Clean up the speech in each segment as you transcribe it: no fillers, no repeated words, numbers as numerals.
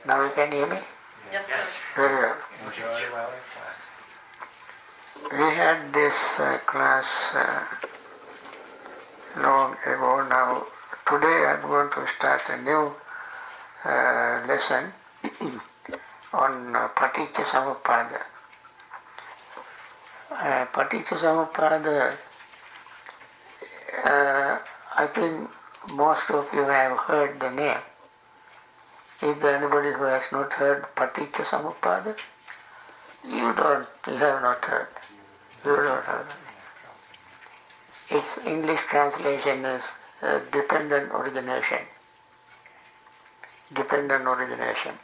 Now you can hear me? Yes, sir. Very well. Very well. We had this class long ago. Now today I'm going to start a new lesson on Paticca Samuppada. Paticca Samuppada, I think most of you have heard the name. Is there anybody who has not heard Paticca Samuppada? You have not heard. You don't have. Its English translation is dependent origination. Dependent origination.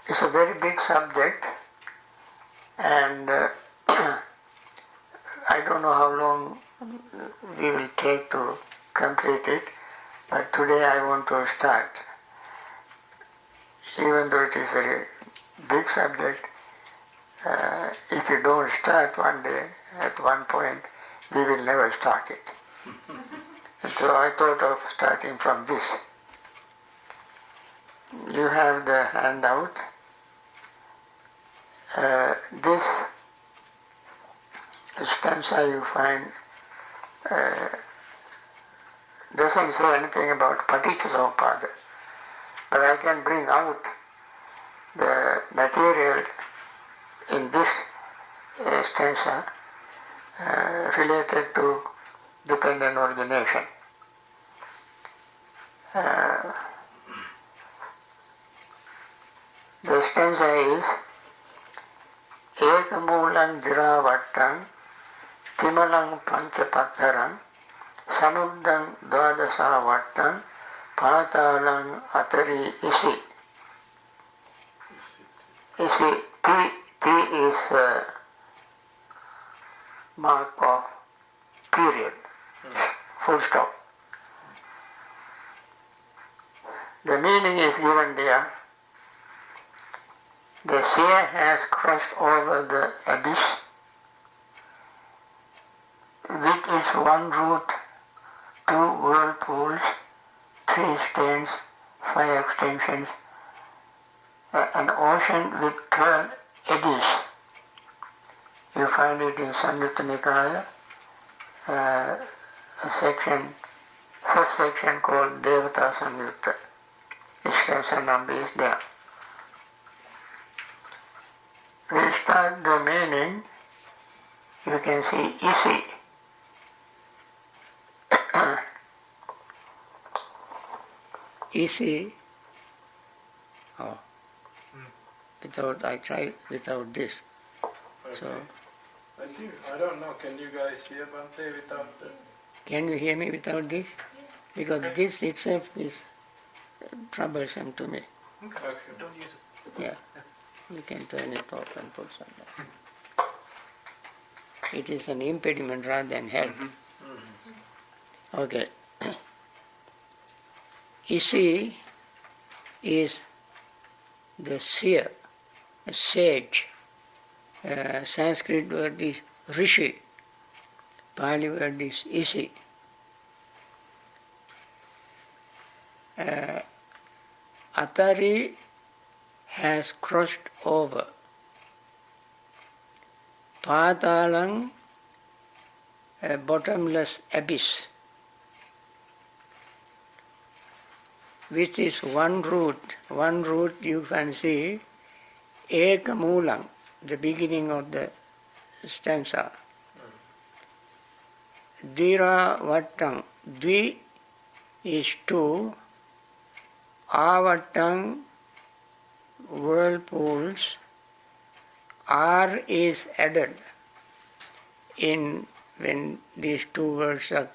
It's a very big subject, and I don't know how long we will take to complete it, but today I want to start. Even though it is a very big subject, if you don't start one day, at one point, we will never start it. And so I thought of starting from this. You have the handout. This stanza you find doesn't say anything about Paticca Samuppada, but I can bring out the material in this stanza related to dependent origination. The stanza is Ekamulang Diravattam Timalang Panchapattaram Samuddam Dwadasa Vattam Patalang Atari Isi. Isi, T is mark of period, full stop. The meaning is given there. The sea has crossed over the abyss, which is one root, 2 whirlpools, 3 stands, 5 extensions, an ocean with 12 eddies. You find it in Samyutta Nikaya, first section called Devata Samyutta. Extension number is there. We start the meaning. You can see Isi. Isi. Oh. I tried without this. Okay. So. I don't know. Can you guys hear Bhante without the? Can you hear me without this? Because this itself is troublesome to me. Okay. Don't use it. Yeah. You can turn it off and put something. It is an impediment rather than help. Okay. Isi is the seer, a sage. Sanskrit word is rishi. Pali word is isi. Atari has crossed over. Patalang, a bottomless abyss, which is one root. One root you can see, Ekamulang, the beginning of the stanza. Dira Vattang, Dvi is 2, Avattang, whirlpools, R is added in when these two words are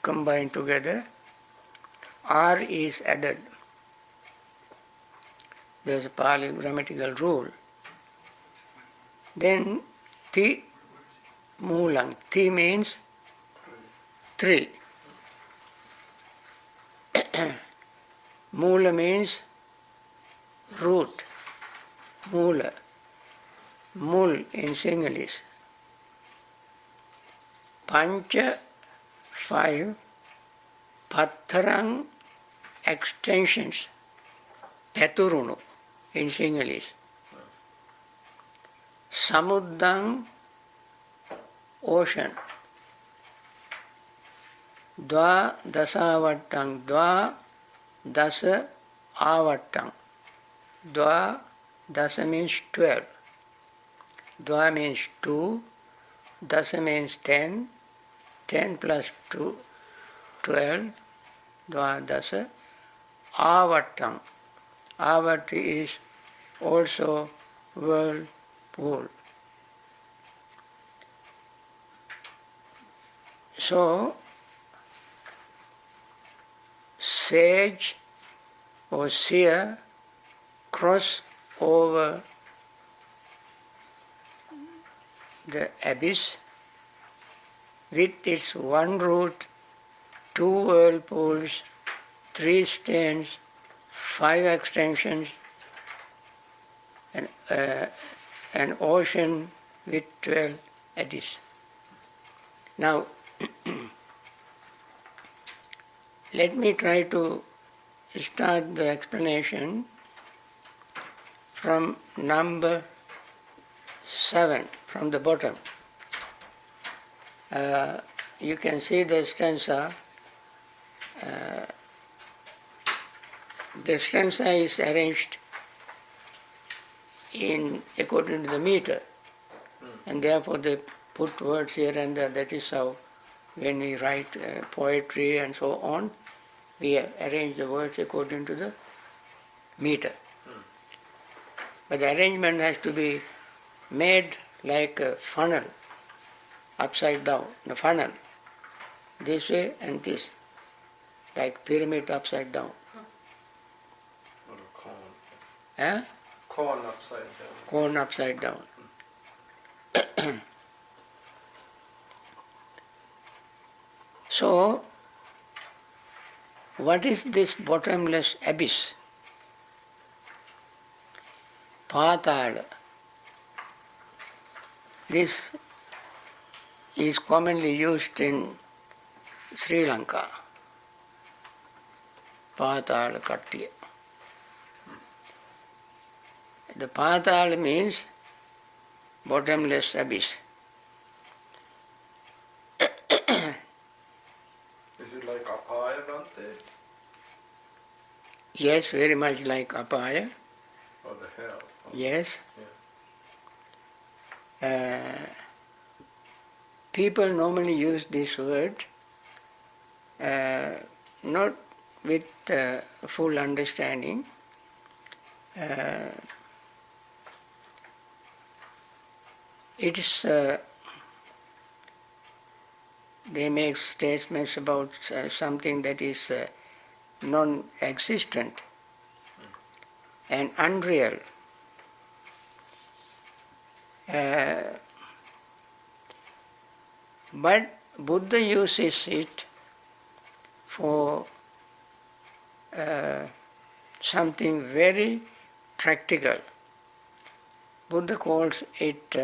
combined together. R is added. There is a Pali grammatical rule. Then Ti Moolang. Ti means 3. Moola means root. Moola. Mul in Sinhalese. Pancha 5. Patharang extensions, paturunu in Sinhalese. Samuddang, ocean. Dva dasavattang, dva dasa avattang. Dva dasa means 12. Dva means 2, dasa means 10, 10 plus 2, 12, dva dasa avattang. Avatti is also whirlpool. So, sage or seer cross over the abyss with its one root, 2 whirlpools, 3 stains, 5 extensions, and an ocean with 12 eddies. Now, let me try to start the explanation from number 7, from the bottom. You can see the stanza. The stanza is arranged according to the meter, and therefore they put words here and there. That is how, when we write poetry and so on, we arrange the words according to the meter. But the arrangement has to be made like a funnel, upside down, a funnel, this way and this, like pyramid upside down. Or a cone. Eh? Cone upside down. Cone upside down. So, what is this bottomless abyss? Patala. This is commonly used in Sri Lanka. Patala Kattiya. The Patala means bottomless abyss. Is it like Apaya, Bhante? Yes, very much like Apaya. Or the hell? Yes. People normally use this word not with full understanding. It is they make statements about something that is non-existent and unreal. But Buddha uses it for something very practical. Buddha calls it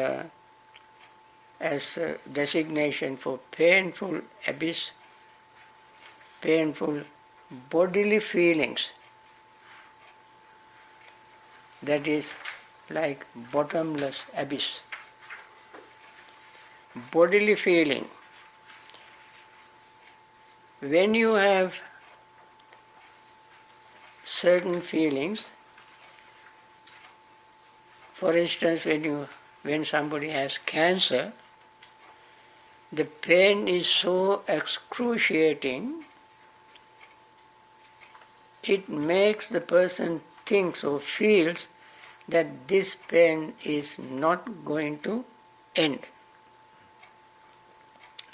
as a designation for painful abyss, painful bodily feelings. That is like bottomless abyss. Bodily feeling. When you have certain feelings, for instance, when somebody has cancer, the pain is so excruciating, it makes the person think or feels that this pain is not going to end.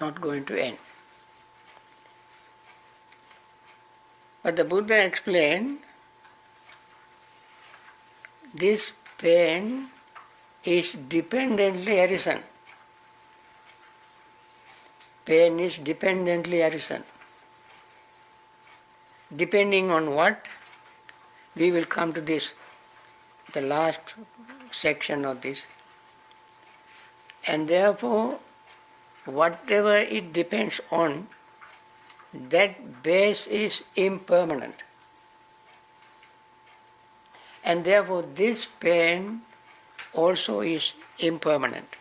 Not going to end. But the Buddha explained, this pain is dependently arisen. Pain is dependently arisen. Depending on what? We will come to this, the last section of this. And therefore, whatever it depends on, that base is impermanent. And therefore this pain also is impermanent.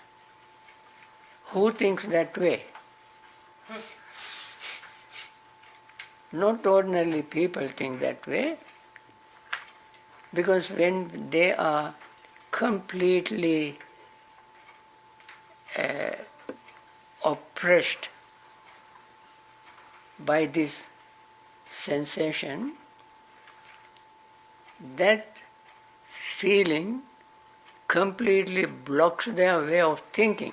Who thinks that way? Not ordinarily people think that way, because when they are completely oppressed by this sensation, that feeling completely blocks their way of thinking.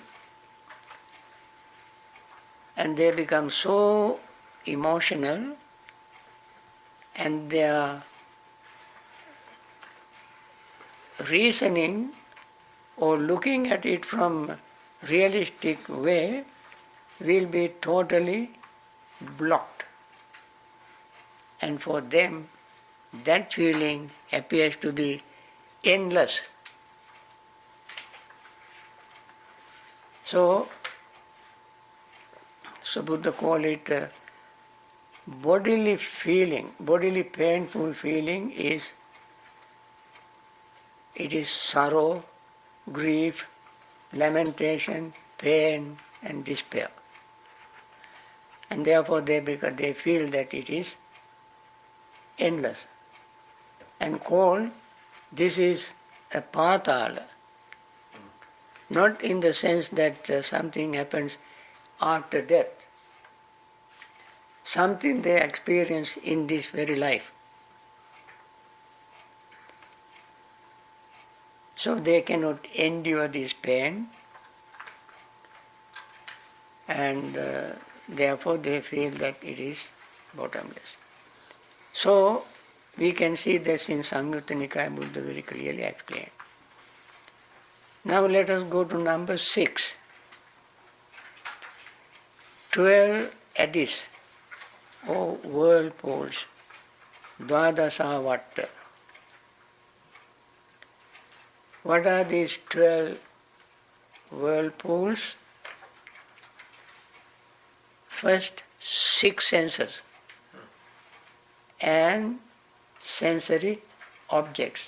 And they become so emotional, and their reasoning or looking at it from realistic way will be totally blocked. And for them, that feeling appears to be endless. So Buddha call it bodily feeling, bodily painful feeling is sorrow, grief, lamentation, pain and despair. And therefore they feel that it is endless. And call this is a patala. Not in the sense that something happens after death. Something they experience in this very life. So they cannot endure this pain, and therefore they feel that it is bottomless. So we can see this in Samyutta Nikaya Buddha very clearly explained. Now let us go to number 6. 12 eddies or whirlpools, Dvadasa Vatta. What are these 12 whirlpools? First, 6 senses and sensory objects.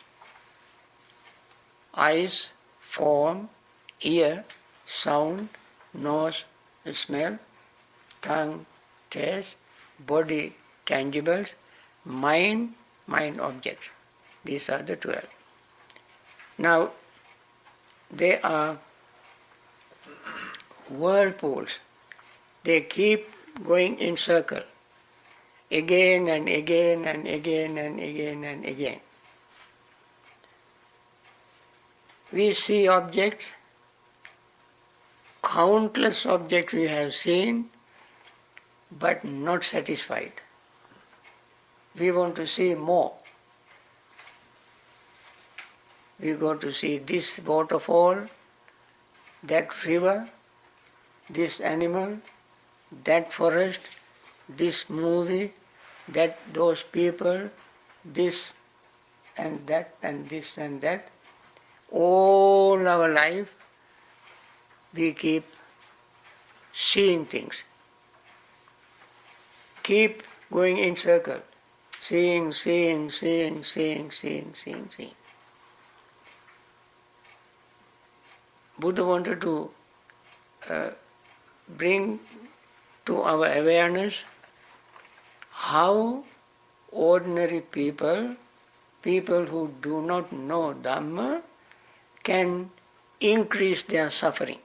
Eyes, form, ear, sound, nose, smell, tongue, taste, body, tangibles, mind objects. These are the 12. Now, they are whirlpools. They keep going in circle, again and again and again and again and again. We see objects, countless objects we have seen, but not satisfied. We want to see more. We go to see this waterfall, that river, this animal, that forest, this movie, those people, this and that and this and that. All our life we keep seeing things. Keep going in circle. Seeing. Buddha wanted to bring to our awareness how ordinary people who do not know Dhamma, can increase their suffering.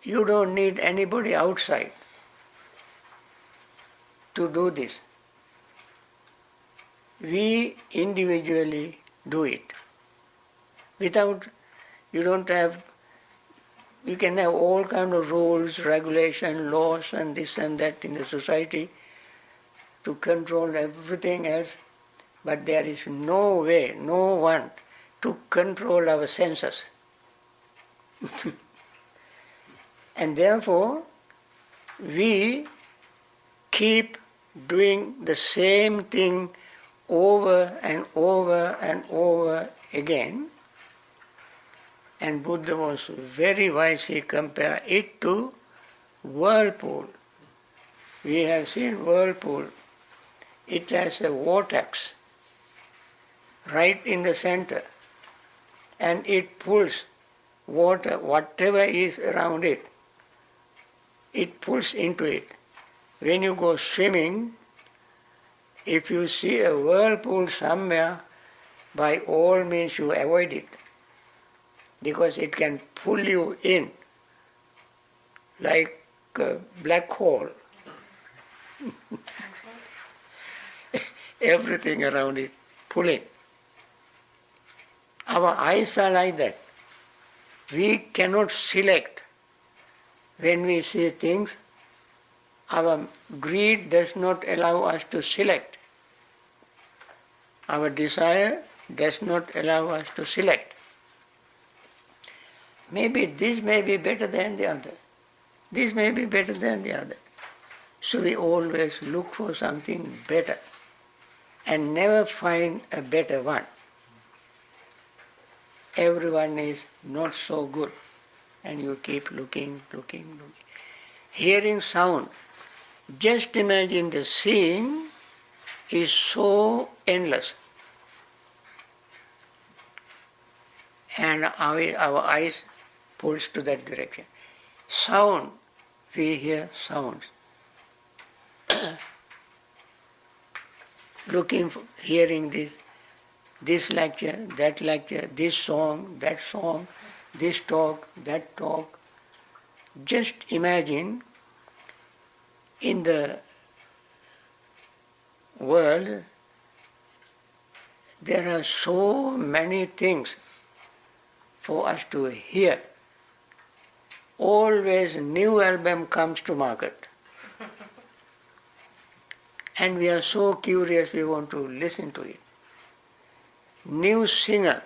You don't need anybody outside to do this. We individually do it. Without, you can have all kind of rules, regulation, laws and this and that in the society to control everything else, but there is no way, no one to control our senses. And therefore, we keep doing the same thing over and over and over again. And Buddha was very wise, he compared it to whirlpool. We have seen whirlpool. It has a vortex. right in the center, and it pulls water, whatever is around it, it pulls into it. When you go swimming, if you see a whirlpool somewhere, by all means you avoid it, because it can pull you in like a black hole. Everything around it pulling. Our eyes are like that. We cannot select when we see things. Our greed does not allow us to select. Our desire does not allow us to select. Maybe this may be better than the other. This may be better than the other. So we always look for something better and never find a better one. Everyone is not so good, and you keep looking. Hearing sound. Just imagine the seeing is so endless. And our eyes pulls to that direction. Sound, we hear sounds. Hearing this lecture, this song, that song, this talk, that talk. Just imagine in the world there are so many things for us to hear. Always new album comes to market. And we are so curious, we want to listen to it. New singer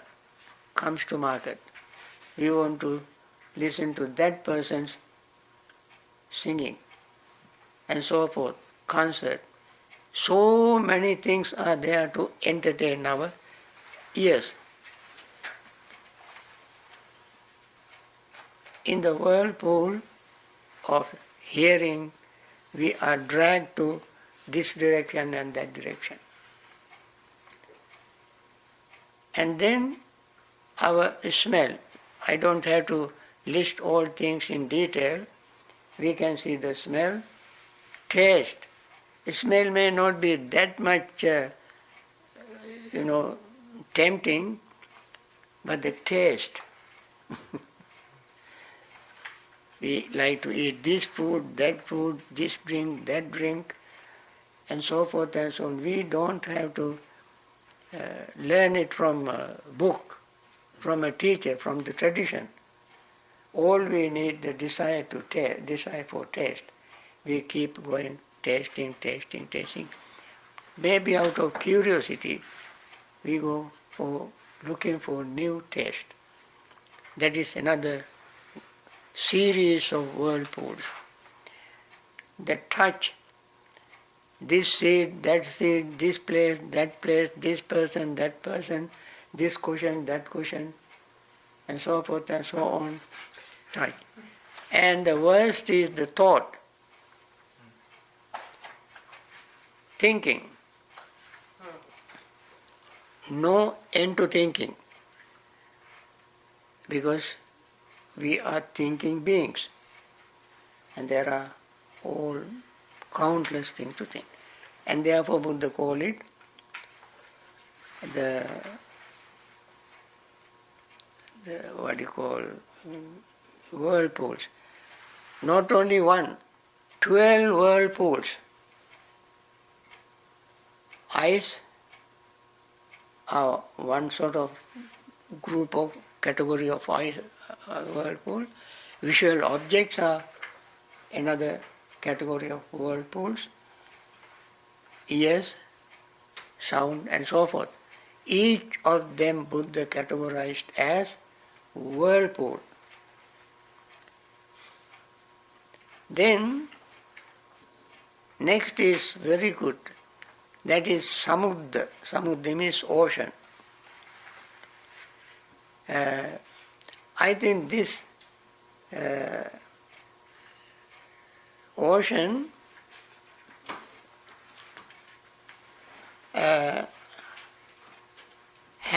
comes to market. We want to listen to that person's singing, and so forth. Concert. So many things are there to entertain our ears. In the whirlpool of hearing, we are dragged to this direction and that direction. And then our smell. I don't have to list all things in detail. We can see the smell. Taste. Smell may not be that much, tempting, but the taste. We like to eat this food, this drink, that drink, and so forth and so on. We don't have to learn it from a book, from a teacher, from the tradition. All we need the desire for taste. We keep going, tasting. Maybe out of curiosity, we go for looking for new taste. That is another series of whirlpools. The touch, this seed, this place, this person, that person, this cushion, that cushion, and so forth and so on. Touch. And the worst is the thought. Thinking. No end to thinking. Because we are thinking beings. And there are all countless things to think. And therefore Buddha called it the whirlpools. Not only one, 12 whirlpools. Eyes are one sort of group of category of eyes, whirlpool. Visual objects are another category of whirlpools. Ears, sound, and so forth. Each of them Buddha categorized as whirlpool. Then, next is very good. That is samudra. Samudra means ocean. I think this ocean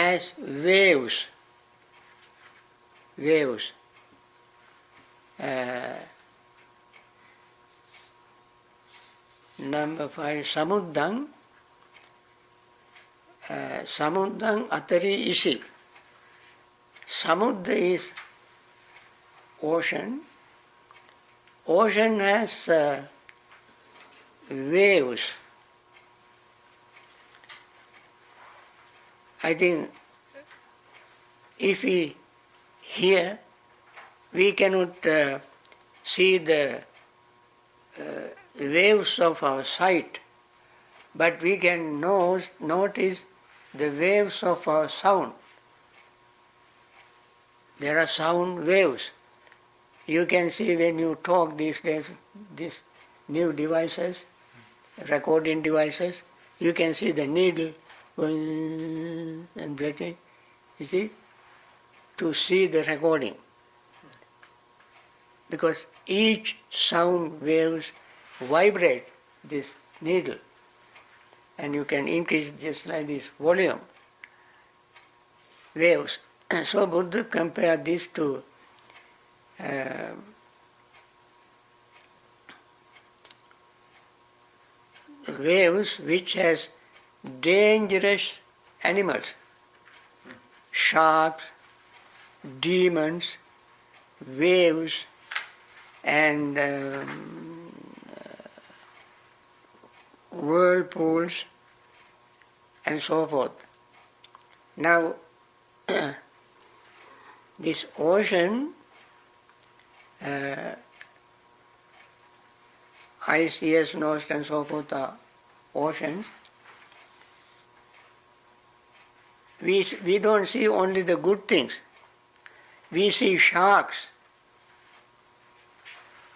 as waves. Waves. Number 5, samuddang. Samuddang atari isi. Samudra is ocean. Ocean has waves. I think if we hear, we cannot see the waves of our sight, but we can notice the waves of our sound. There are sound waves. You can see when you talk these days, these new devices, recording devices, you can see the needle going and breathing, you see, to see the recording. Because each sound waves vibrate this needle, and you can increase just like this volume waves. So Buddha compared this to waves which has dangerous animals, sharks, demons, waves, and whirlpools, and so forth. Now, this ocean, ice, yes, nose, and so forth are oceans. We don't see only the good things. We see sharks.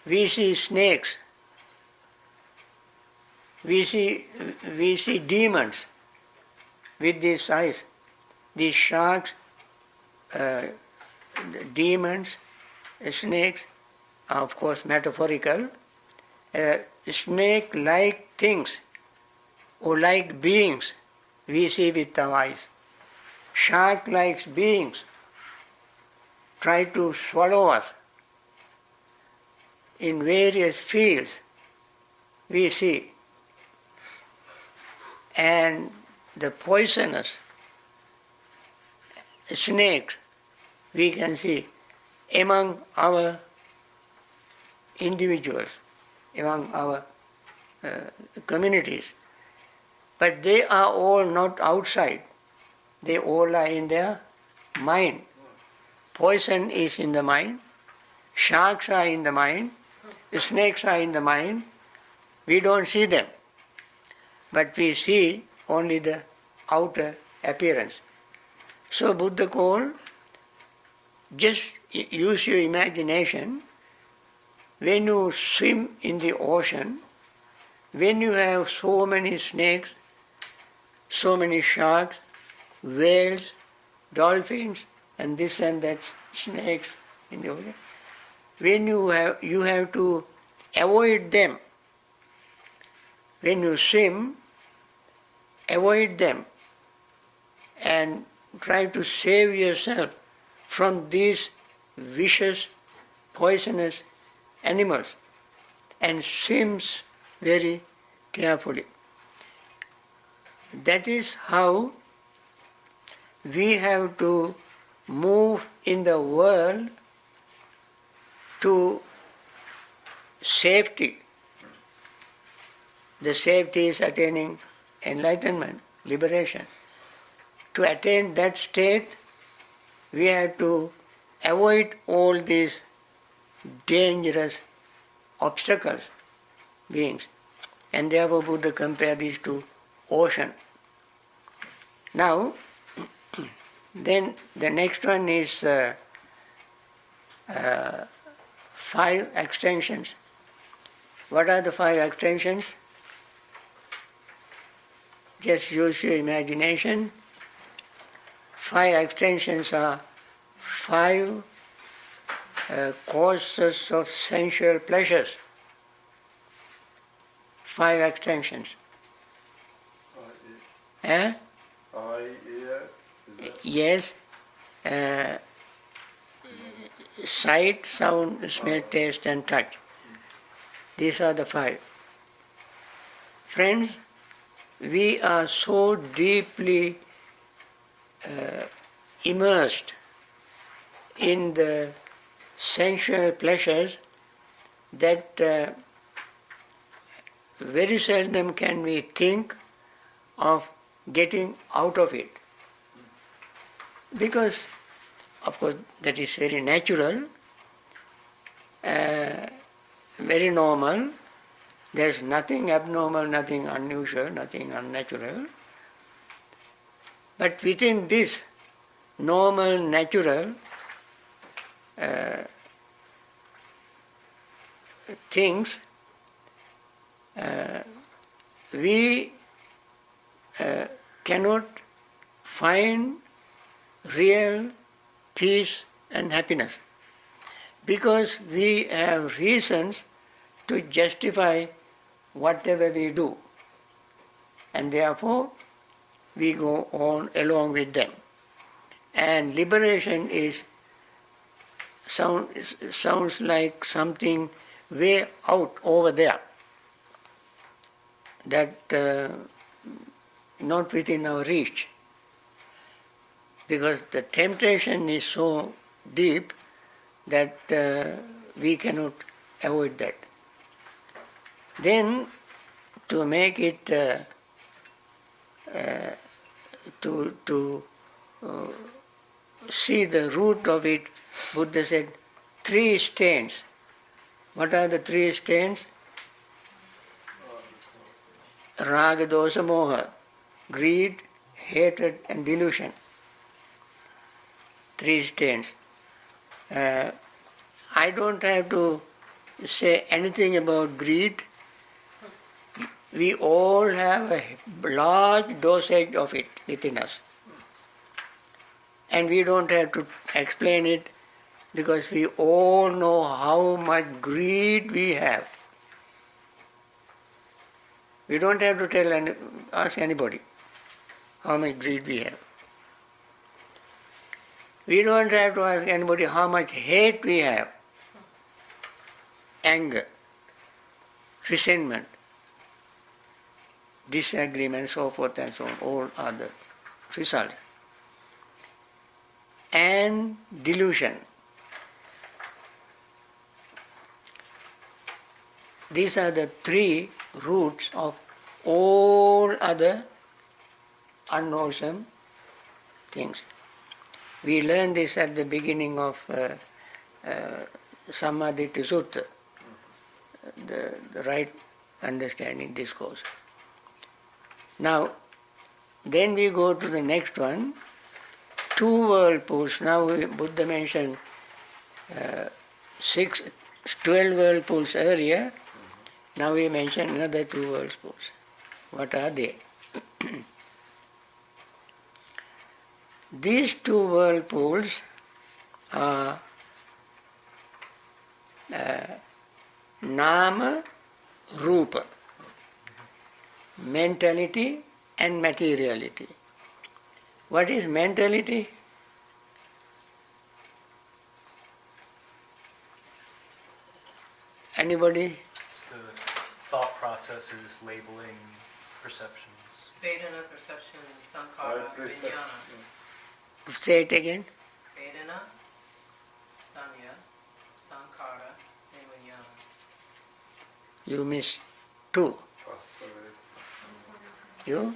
We see snakes. We see demons with these eyes. These sharks, the demons, snakes are of course metaphorical. Snake-like things or like beings we see with our eyes. Shark-like beings try to swallow us. In various fields we see. And the poisonous snakes we can see among our individuals, among our communities. But they are all not outside. They all are in their mind. Poison is in the mind. Sharks are in the mind. Snakes are in the mind. We don't see them. But we see only the outer appearance. So Buddha called, just use your imagination. When you swim in the ocean, when you have so many snakes, so many sharks, whales, dolphins, and this and that snakes in the ocean, when you have to avoid them. When you swim, avoid them and try to save yourself from these vicious, poisonous animals, and swims very carefully. That is how we have to move in the world to safety. The safety is attaining enlightenment, liberation. To attain that state, we have to avoid all these dangerous obstacles, beings. And therefore Buddha compared these to ocean. Now, then the next one is 5 extensions. What are the 5 extensions? Just use your imagination. 5 extensions are 5 causes of sensual pleasures. 5 extensions. Eye, ear, is that yes, sight, sound, smell, taste and touch. These are the five. Friends, we are so deeply immersed in the sensual pleasures that very seldom can we think of getting out of it. Because, of course, that is very natural, very normal. There is nothing abnormal, nothing unusual, nothing unnatural. But within this normal, natural things, we cannot find real peace and happiness because we have reasons to justify whatever we do, and therefore we go on along with them. And liberation sounds like something way out over there, that not within our reach, because the temptation is so deep that we cannot avoid that. Then, to make it to see the root of it, Buddha said 3 stains. What are the 3 stains? Raga, dosa, moha, greed, hatred and delusion. 3 stains. I don't have to say anything about greed. We all have a large dosage of it within us. And we don't have to explain it because we all know how much greed we have. We don't have to ask anybody how much greed we have. We don't have to ask anybody how much hate we have. Anger, resentment, disagreement, so forth and so on, all other results. And delusion. These are the 3 roots of all other unwholesome things. We learned this at the beginning of Samadhiti Sutta, the right understanding discourse. Now, then we go to the next one, 2 whirlpools. Now Buddha mentioned 12 whirlpools earlier. Now we mention another 2 whirlpools. What are they? These 2 whirlpools are nama, rupa, mentality and materiality. What is mentality? Anybody? It's the thought processes, labeling, perceptions. Vedana, perception, sankhara, vijnana. Say it again. Vedana, sanya, sankhara, and vijnana. You missed 2. You?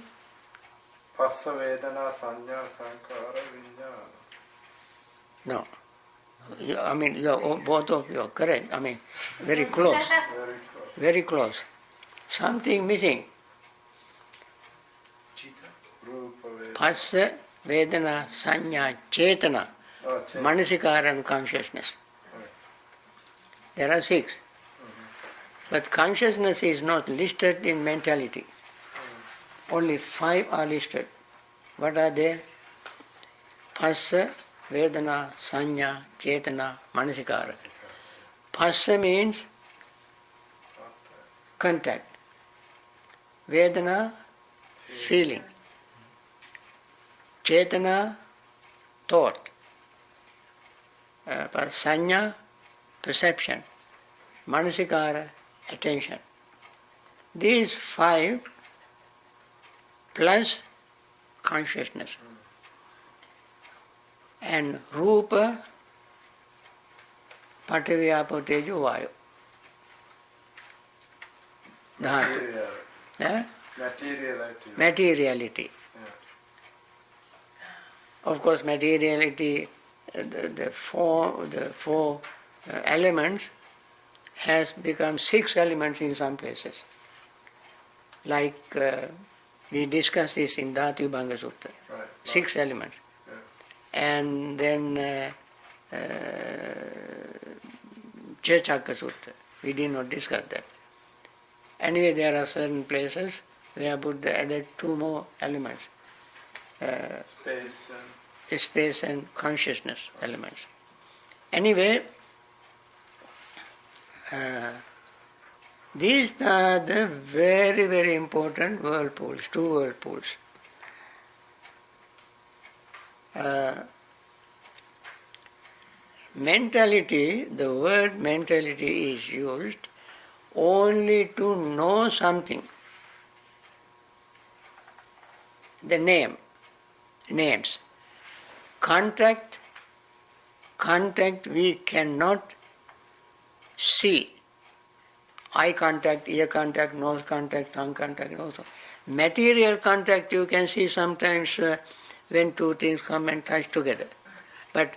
Passa vedana sanya sankhara vijnana. No. Both of you are correct. Very close. Very close. Something missing. Phassa, Vedana, Sanya, Chetana, Manasikara and consciousness. There are 6. But consciousness is not listed in mentality. Only 5 are listed. What are they? Phassa, Vedana, Sanya, Chetana, Manasikara. Phassa means contact. Vedana, feeling. Chetana, thought. Sanya, perception. Manasikara, attention. These 5 plus consciousness. And Rupa, Patavi, Apo, Tejo, Vayu. Dhatu. Material. Materiality. Materiality. Of course, materiality, the four elements has become 6 elements in some places. Like we discussed this in Dhatu Bhanga Sutta. Right. 6 elements. Yeah. And then Chechaka Sutta. We did not discuss that. Anyway, there are certain places where Buddha added 2 more elements. Space and consciousness elements. Anyway, these are the very, very important whirlpools, 2 whirlpools. Mentality, the word mentality is used only to know something. The names. Contact we cannot see. Eye contact, ear contact, nose contact, tongue contact also. Material contact you can see sometimes when 2 things come and touch together. But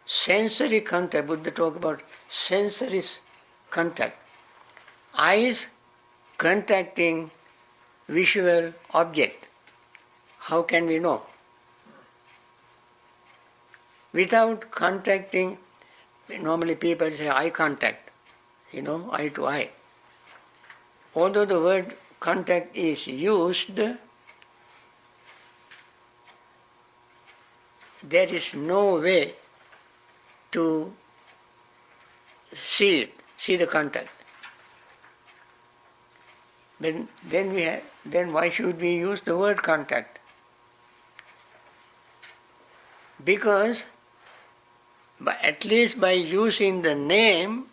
sensory contact, Buddha talk about sensory contact. Eyes contacting visual object. How can we know? Without contacting, normally people say eye contact, eye to eye. Although the word contact is used, there is no way to see the contact. Then why should we use the word contact? Because at least by using the name,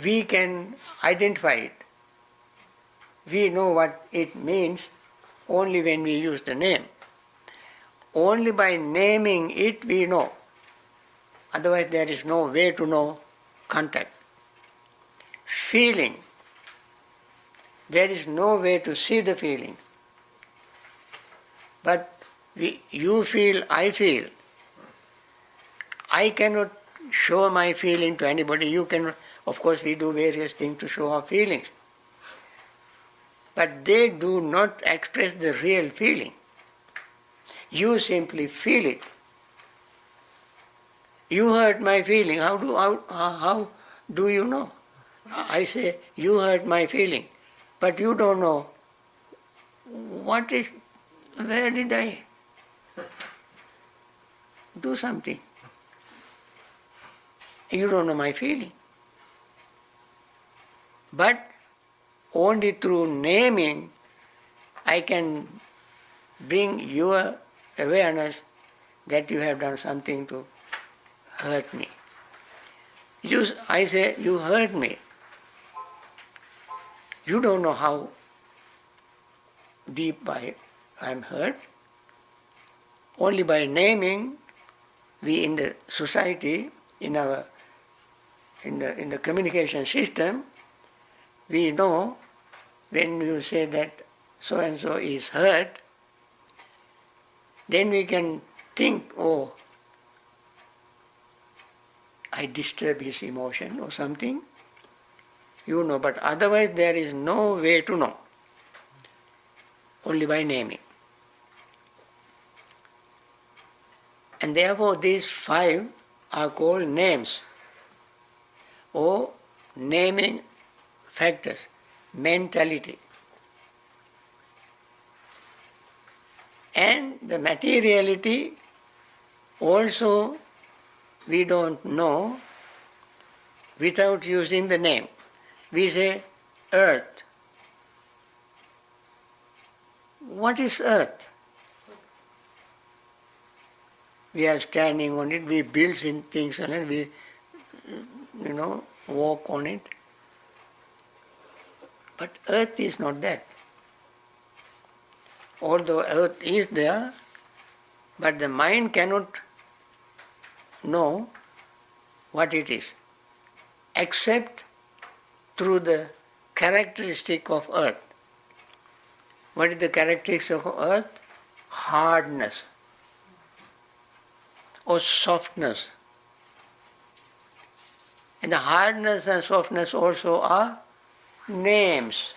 we can identify it. We know what it means only when we use the name. Only by naming it we know. Otherwise there is no way to know contact. Feeling. There is no way to see the feeling. But you feel, I feel. I cannot show my feeling to anybody. You can, of course, we do various things to show our feelings. But they do not express the real feeling. You simply feel it. You hurt my feeling. How do you know? I say, you hurt my feeling. But you don't know where did I do something? You don't know my feeling. But only through naming I can bring your awareness that you have done something to hurt me. I say, you hurt me. You don't know how deep I am hurt. Only by naming, we in the society, in the communication system, we know when you say that so and so is hurt, then we can think, oh, I disturb his emotion or something. You know, but otherwise there is no way to know. Only by naming. And therefore these 5 are called names or naming factors, mentality. And the materiality also we don't know without using the name. We say earth. What is earth? we are standing on it, we build things on it, we, walk on it. But earth is not that. Although earth is there, but the mind cannot know what it is, except through the characteristic of earth. What is the characteristic of earth? Hardness or softness. And the hardness and softness also are names.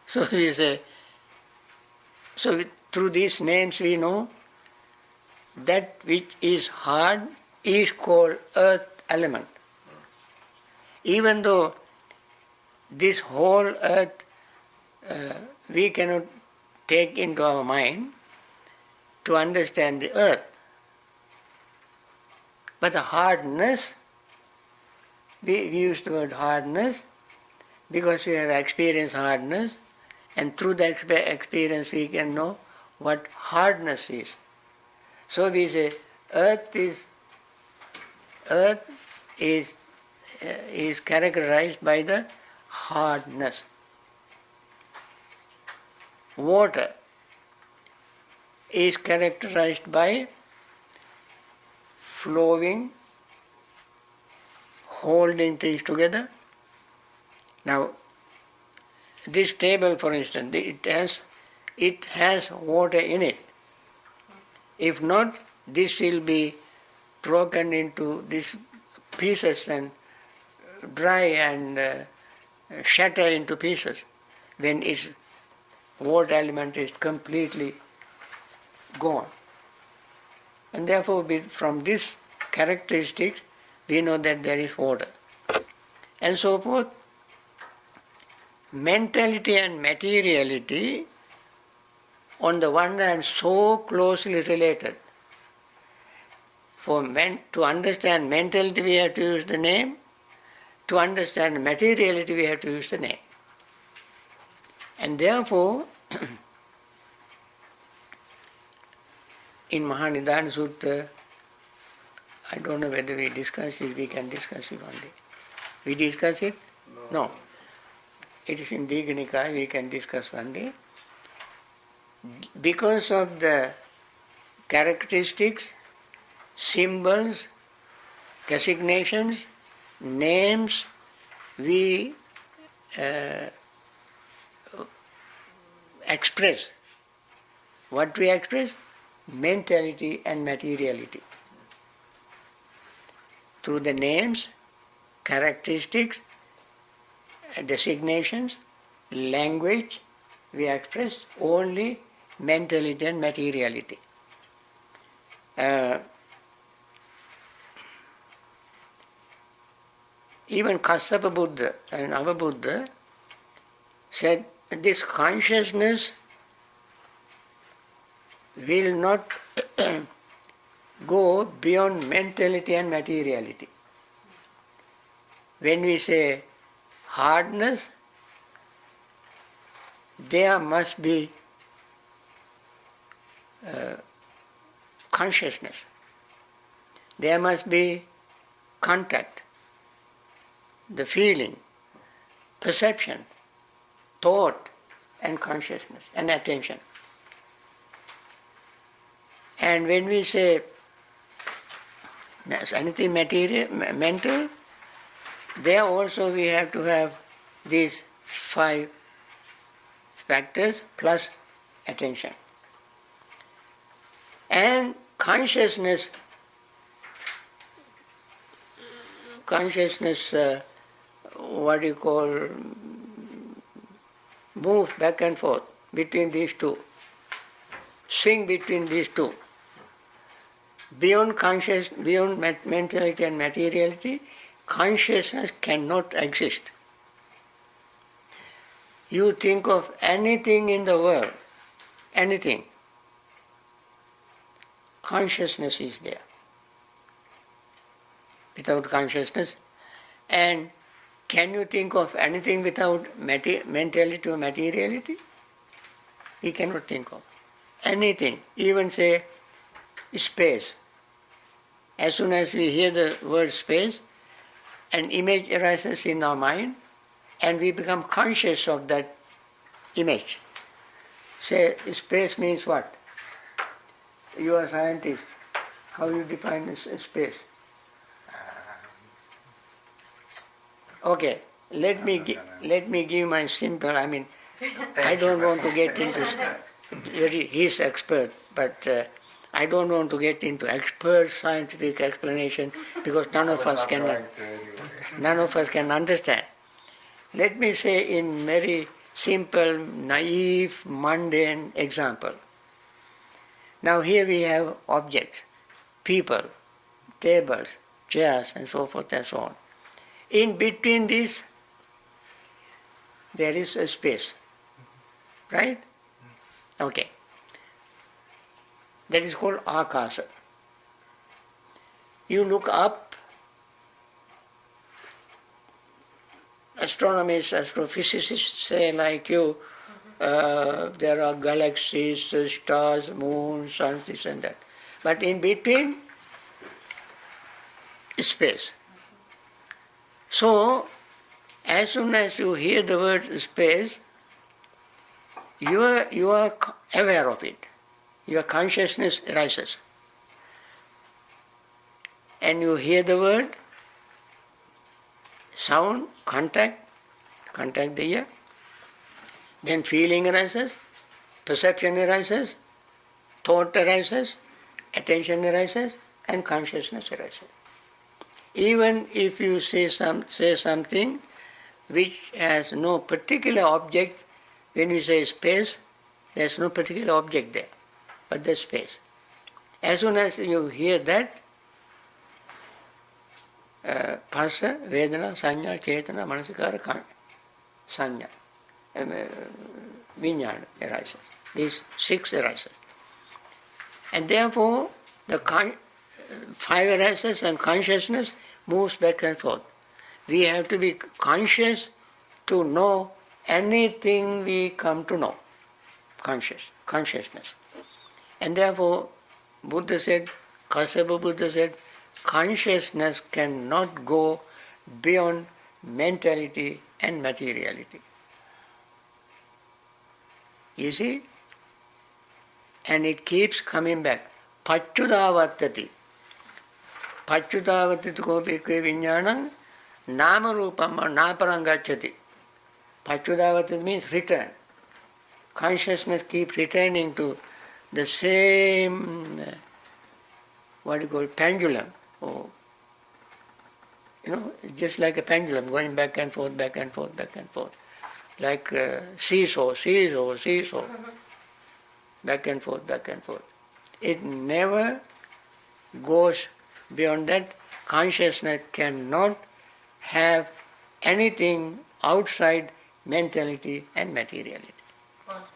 So we say, through these names we know that which is hard is called earth element. Even though this whole earth we cannot take into our mind to understand the earth. But the hardness, we use the word hardness because we have experienced hardness, and through that experience we can know what hardness is. So we say earth is characterized by the hardness. Water is characterized by flowing, holding things together. Now, this table, for instance, it has water in it. If not, this will be broken into these pieces and dry and shatter into pieces when its water element is completely gone. And therefore, from this characteristics, we know that there is water. And so forth. Mentality and materiality, on the one hand, so closely related. To understand mentality, we have to use the name. To understand materiality, we have to use the name. And therefore, in Maha-nidana Sutta, I don't know whether we discuss it, we can discuss it one day. We discuss it? No. It is in Digha, we can discuss one day. Because of the characteristics, symbols, designations, names, we express. What we express? Mentality and materiality. Through the names, characteristics, designations, language, we express only mentality and materiality. Even Kassapa Buddha and our Buddha said this consciousness will not go beyond mentality and materiality. When we say hardness, there must be consciousness. There must be contact, the feeling, perception, thought, and consciousness, and attention. And when we say anything mental, there also we have to have these 5 factors plus attention. And consciousness, what you call, moves back and forth between these two, swing between these two. Beyond mentality and materiality, consciousness cannot exist. You think of anything in the world, anything, consciousness is there. Without consciousness, and can you think of anything without mentality or materiality? We cannot think of anything. Even say space. As soon as we hear the word space, an image arises in our mind and we become conscious of that image. Say, space means what? You are a scientist. How you define space? Okay, let me give my simple, I don't want to get into, he's expert, but I don't want to get into expert scientific explanation because none of us can understand. Let me say in very simple, naive, mundane example. Now here we have objects, people, tables, chairs, and so forth and so on. In between these, there is a space, right? Okay. That is called akasa. You look up, astronomers, astrophysicists say like you, there are galaxies, stars, moons, suns, this and that. But in between, space. So, as soon as you hear the word space, you are aware of it. Your consciousness arises. And you hear the word, sound, contact the ear, then feeling arises, perception arises, thought arises, attention arises, and consciousness arises. Even if you say something which has no particular object, when we say space, there's no particular object there, but there's space. As soon as you hear that, phassa, vedana, sanya, chetana, manasikara, sanya, vijnana arises. These 6 arises. And therefore, the 5 arises and consciousness moves back and forth. We have to be conscious to know anything we come to know. Consciousness. And therefore, Buddha said, Kassapa Buddha said, consciousness cannot go beyond mentality and materiality. You see? And it keeps coming back. Pachyudavattati. Pachyudavattati kopikve viññānaṁ nama rupam naparam gacchati. Pachyudavattati means return. Consciousness keeps returning to the same, pendulum. Or, just like a pendulum going back and forth, back and forth, back and forth. Like seesaw. Back and forth, back and forth. It never goes beyond that. Consciousness cannot have anything outside mentality and materiality. Bhante,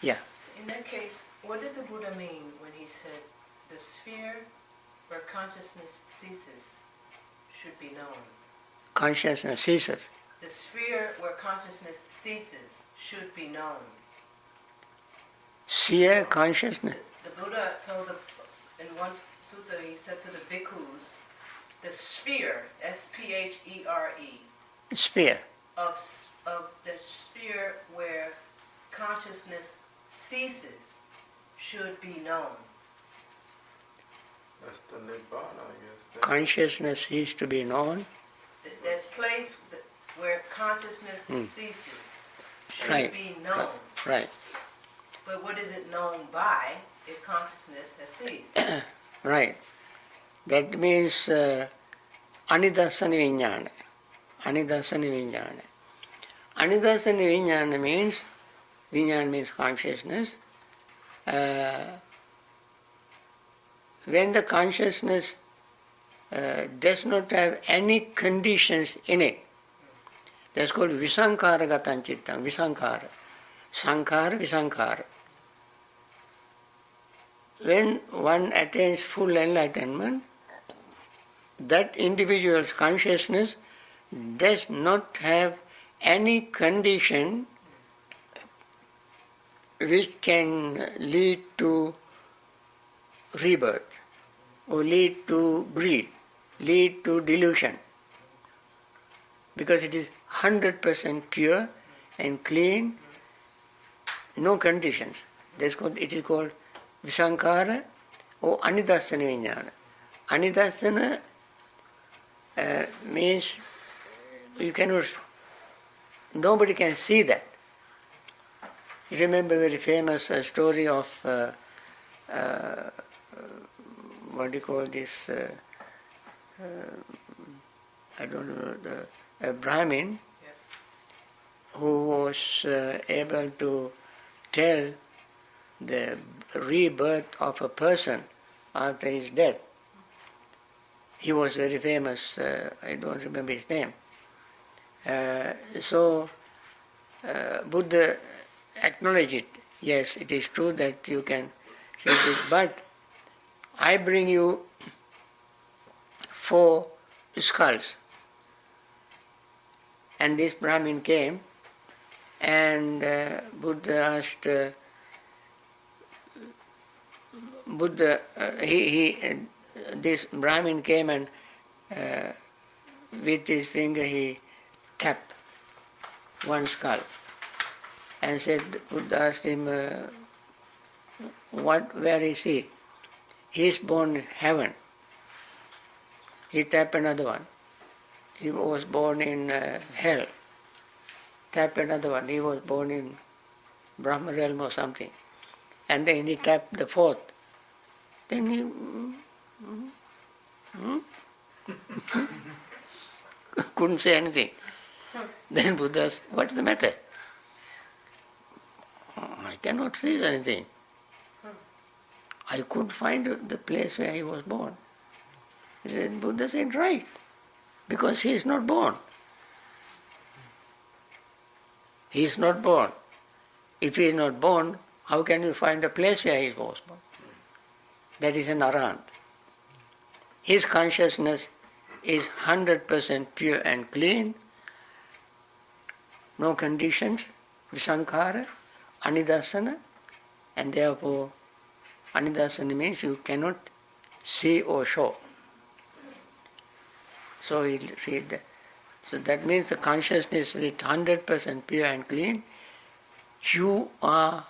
Yeah. in that case, what did the Buddha mean when he said the sphere where consciousness ceases should be known? Consciousness ceases. The sphere where consciousness ceases should be known. Seer consciousness. The Buddha told in one sutta, he said to the bhikkhus, the sphere, S-P-H-E-R-E, Sphere. of the sphere where consciousness ceases should be known. That's the Nibbana, I guess. Consciousness ceases to be known. That place where consciousness ceases should Right. be known. Right. But what is it known by if consciousness has ceased? Right. That means anidasana viññāna. Anidasana viññāna. Anidasana viññāna means, viññāna means consciousness. When the consciousness does not have any conditions in it, that's called visankhara gatan cittam, visankhara. Sankhara, visankhara. When one attains full enlightenment, that individual's consciousness does not have any condition which can lead to rebirth, or lead to greed, lead to delusion. Because it is 100% pure and clean, no conditions. It is called visankhara or anidassana vijnana. Anidassana means you cannot, nobody can see that. You remember a very famous story of what do you call this? I don't know, a Brahmin who was able to tell the rebirth of a person after his death. He was very famous, I don't remember his name. So Buddha acknowledged it. Yes, it is true that you can say this, but I bring you 4 skulls. And this Brahmin came, and Buddha asked, this Brahmin came and with his finger he tapped one skull and said, Buddha asked him, where is he? He is born in heaven. He tapped another one. He was born in hell. Tapped another one. He was born in Brahma realm or something. And then he tapped the 4th. Then he couldn't say anything. Then Buddha asked, what's the matter? I cannot see anything. I couldn't find the place where he was born. Then Buddha said, right, because he is not born. He is not born. If he is not born, how can you find a place where he was born? That is an arahant. His consciousness is 100% pure and clean, no conditions, visankhara, anidassana, and therefore anidassana means you cannot see or show. So he read that. So that means the consciousness is 100% pure and clean. You have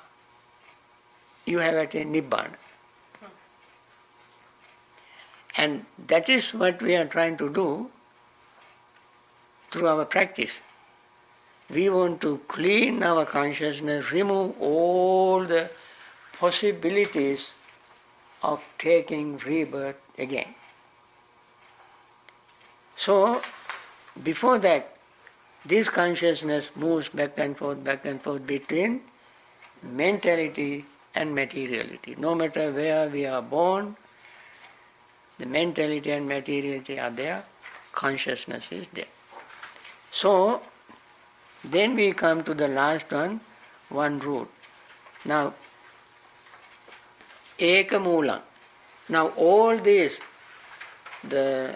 attained Nibbana. And that is what we are trying to do through our practice. We want to clean our consciousness, remove all the possibilities of taking rebirth again. So, before that, this consciousness moves back and forth between mentality and materiality. No matter where we are born, the mentality and materiality are there, consciousness is there. So, then we come to the last one root. Now, eka moolam. Now all this, the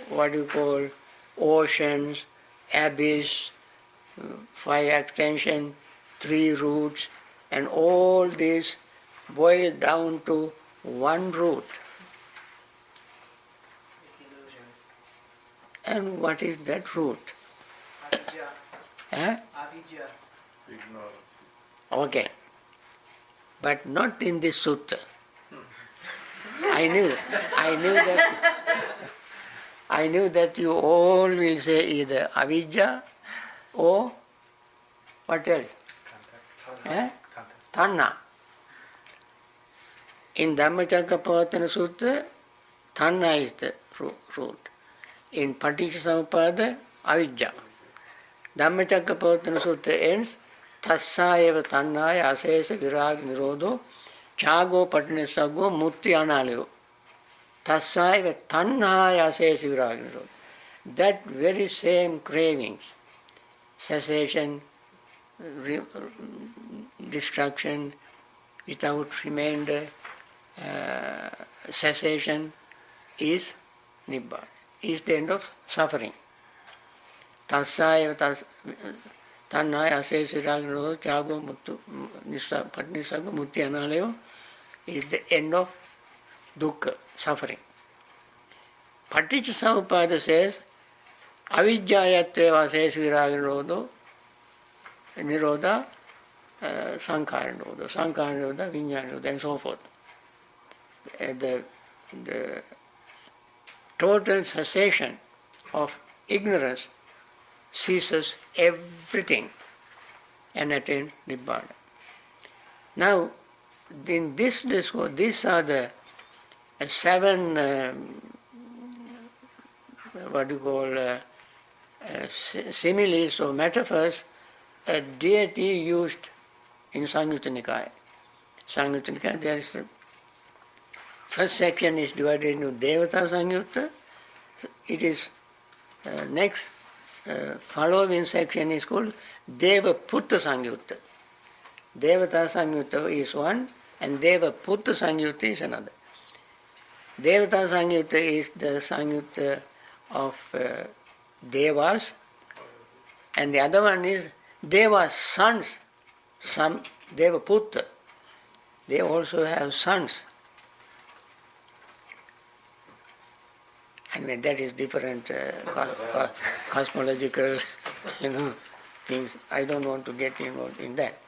what you call oceans, abyss, 5 extension, 3 roots, and all this boil down to one root. And what is that root? Avijja. Avijja. Ignorance. Okay. But not in this sutta. I knew that you all will say either avidya or what else? Tanha. In Dhammacakkappavattana Sutta, Tanha is the root. In Paticcasamuppada, avidya. Dhammacakkappavattana Sutta ends, Tassāyeva Tanhāya asesa virāga nirodho chāgo patinissaggo mutti anālayo. Tassāyeva Tanhāya asesa virāga nirodho. That very same cravings, cessation, destruction without remainder, cessation is Nibbana, is the end of suffering. Tassāyeva Tanhāya asesa virāga nirodho chāgo patinisago mutti anālayo. is the end of dukkha, suffering. Paticca says, avijjāyatve vases viraga nirodha, sankhara nirodha, vijñāna nirodha, and so forth. The total cessation of ignorance ceases everything and attains Nibbana. Now, in this discourse, these are the seven, similes or metaphors a deity used in Samyutta Nikaya. Samyutta Nikaya, there is first section is divided into Devata Samyutta. It is next following section is called Deva Putta Samyutta. Devata Samyutta is one and Deva Putta Samyutta is another. Devata Samyutta is the Samyutta of Devas, and the other one is Deva's sons, some Deva Putta. They also have sons. Anyway, that is different cosmological, things. I don't want to get involved in that.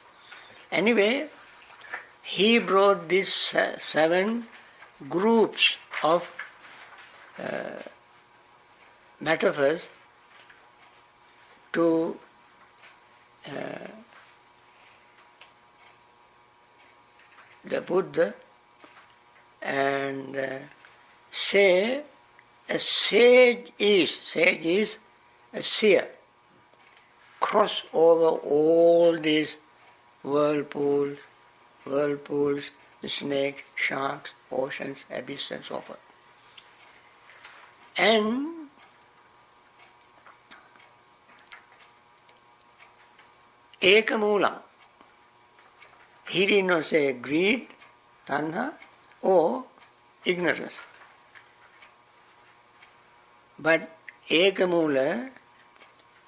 Anyway, he brought these seven groups of metaphors to the Buddha and say a sage is a seer, cross over all these whirlpools, snakes, sharks, oceans, abyss and so forth. And Ekamula, he did not say greed, tanha or ignorance. But Ekamula,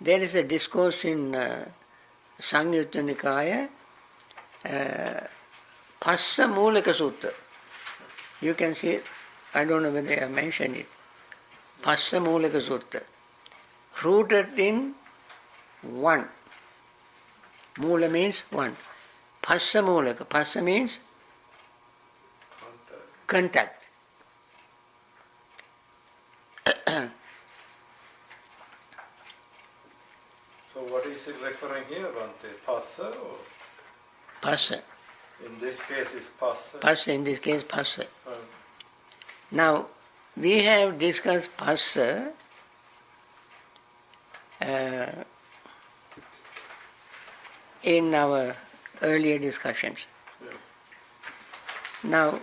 there is a discourse in Samyutta Nikaya, Passa Mulaka Sutta. You can see, I don't know whether they have mentioned it. Passa Mulaka Sutta. Rooted in one. Mula means one. Passa Mulaka. Passa means contact. So what is it referring here, Bhante? Passa or? Passa. In this case it's passa. Passa, in this case passa. Now, we have discussed passa in our earlier discussions. Yeah. Now,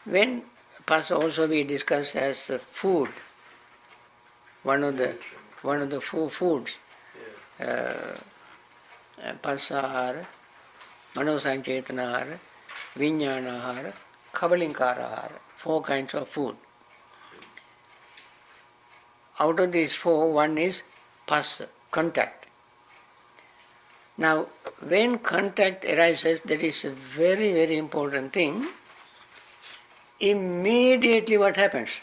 when passa also we discussed as the food, one of the four foods, passahara, manosanchetana, vijñāna, kabalinkara, four kinds of food. Out of these four, one is passa, contact. Now, when contact arises, that is a very, very important thing. Immediately what happens?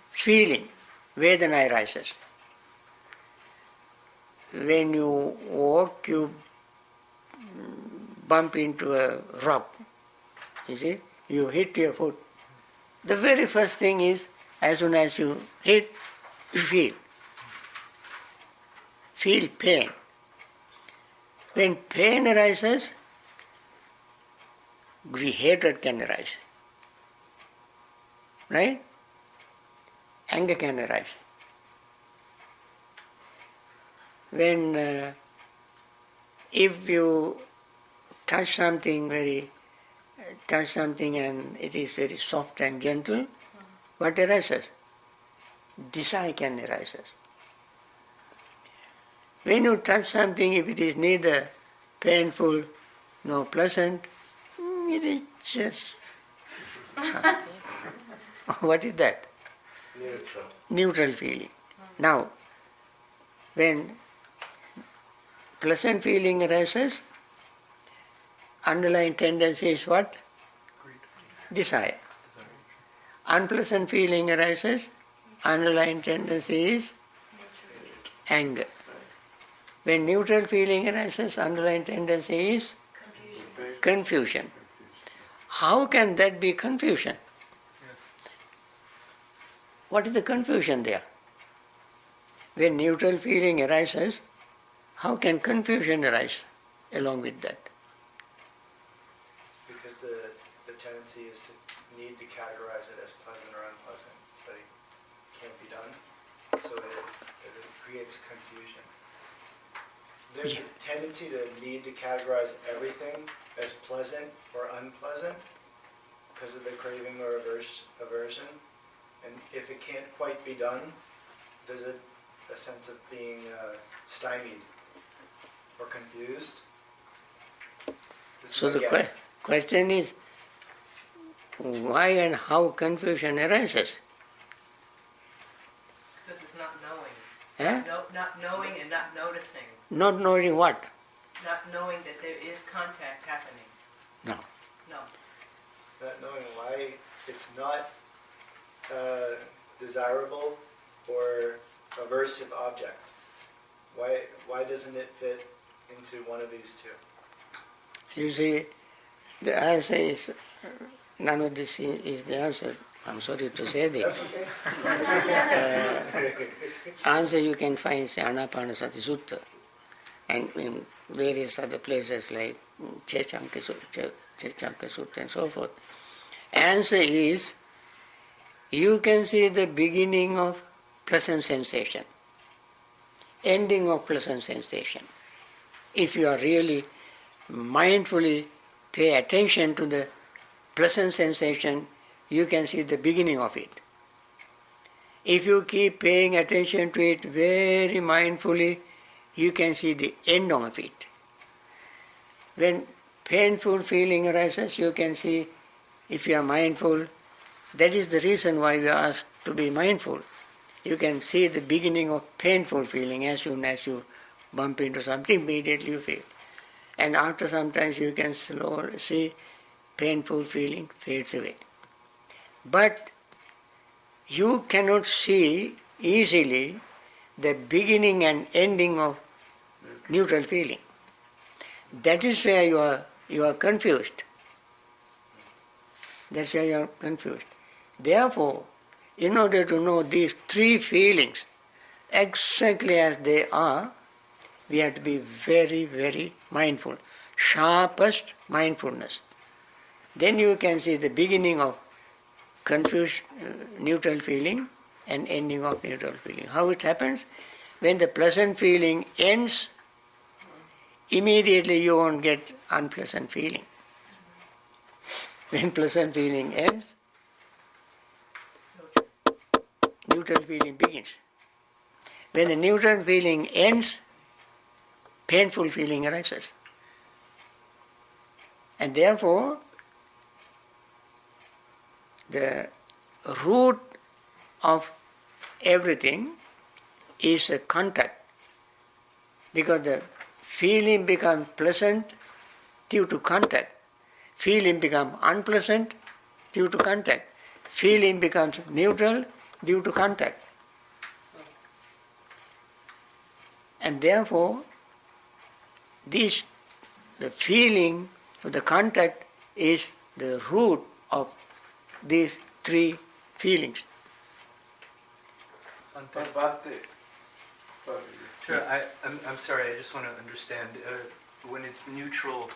Feeling, Vedana arises. When you walk, you bump into a rock. You see, you hit your foot. The very first thing is, as soon as you hit, you feel. Feel pain. When pain arises, hatred can arise. Right? Anger can arise. When if you touch something and it is very soft and gentle, what arises? Desire can arise. When you touch something, if it is neither painful nor pleasant, it is just something. What is that? Neutral. Neutral feeling. Now, when pleasant feeling arises, underlying tendency is what? Desire. Unpleasant feeling arises, underlying tendency is anger. When neutral feeling arises, underlying tendency is confusion. How can that be confusion? What is the confusion there? When neutral feeling arises, how can confusion arise along with that? Because the tendency is to need to categorize it as pleasant or unpleasant, but it can't be done, so that it creates confusion. There's a tendency to need to categorize everything as pleasant or unpleasant because of the craving or aversion. And if it can't quite be done, there's a sense of being stymied or confused. So the question is, why and how confusion arises? Because it's not knowing. Eh? Not knowing and not noticing. Not knowing what? Not knowing that there is contact happening. No. No. Not knowing why it's not desirable or aversive object. Why doesn't it fit into one of these two? You see, the answer is, none of this is the answer. I'm sorry to say this. Answer you can find in Anapanasati Sutta and in various other places like Chechanka Sutta and so forth. Answer is, you can see the beginning of pleasant sensation, ending of pleasant sensation. If you are really mindfully pay attention to the pleasant sensation, you can see the beginning of it. If you keep paying attention to it very mindfully, you can see the end of it. When painful feeling arises, you can see, if you are mindful, that is the reason why we are asked to be mindful. You can see the beginning of painful feeling. As soon as you bump into something, immediately you feel. And after some time you can slowly see painful feeling fades away. But you cannot see easily the beginning and ending of neutral feeling. That is where you are confused. That's why you are confused. Therefore, in order to know these three feelings exactly as they are, we have to be very, very mindful. Sharpest mindfulness. Then you can see the beginning of confused neutral feeling and ending of neutral feeling. How it happens? When the pleasant feeling ends, immediately you won't get unpleasant feeling. When pleasant feeling ends, neutral feeling begins. When the neutral feeling ends, painful feeling arises. And therefore, the root of everything is a contact. Because the feeling becomes pleasant due to contact. Feeling becomes unpleasant due to contact. Feeling becomes neutral due to contact. And therefore, the feeling of the contact is the root of these three feelings. But Bhante, sorry. Sure, I'm sorry, I just want to understand. When it's neutral,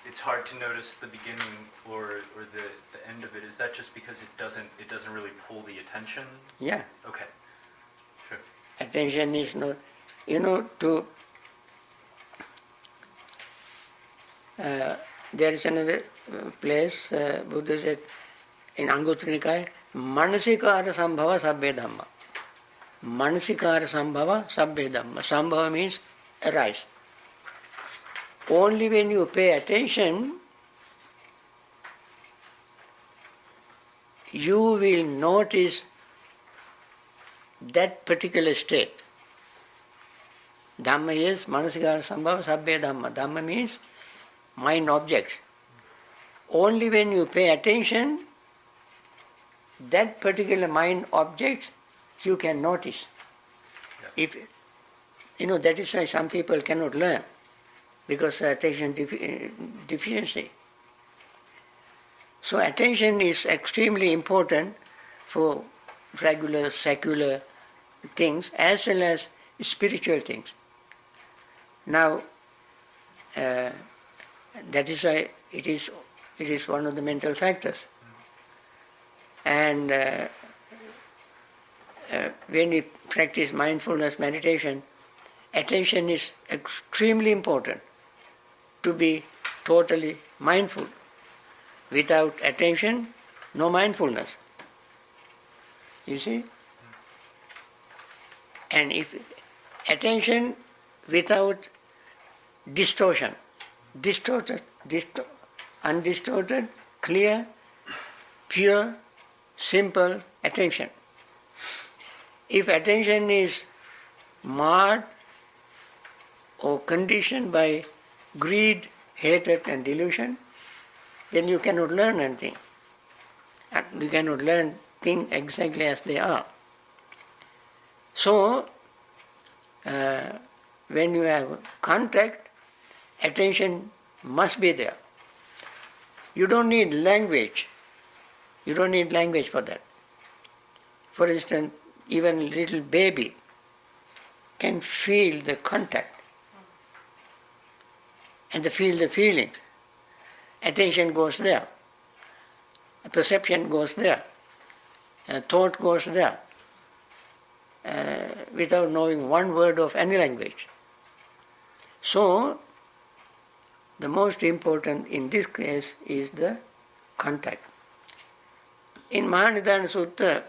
it's hard to notice the beginning or the end of it. Is that just because it doesn't really pull the attention? Yeah. Okay. Sure. Attention is not, there is another place, Buddha said, in Anguttara Nikaya, Manasikara Sambhava Sabbhe Dhamma. Manasikara Sambhava Sabbhe Dhamma. Sambhava means arise. Only when you pay attention, you will notice that particular state. Dhamma is manasikara sambhava sabbe dhamma. Dhamma means mind objects. Only when you pay attention, that particular mind objects you can notice. If that is why some people cannot learn, because of attention deficiency. So attention is extremely important for regular secular things as well as spiritual things. Now, that is why it is one of the mental factors. And when we practice mindfulness meditation, attention is extremely important to be totally mindful. Without attention, no mindfulness. You see? And if attention without distortion, undistorted, clear, pure, simple attention. If attention is marred or conditioned by greed, hatred and delusion, then you cannot learn anything. And you cannot learn things exactly as they are. So, when you have contact, attention must be there. You don't need language. You don't need language for that. For instance, even a little baby can feel the contact and feel the feelings. Attention goes there. Perception goes there. Thought goes there. Without knowing one word of any language. So, the most important in this case is the contact. In Maha-nidana Sutta,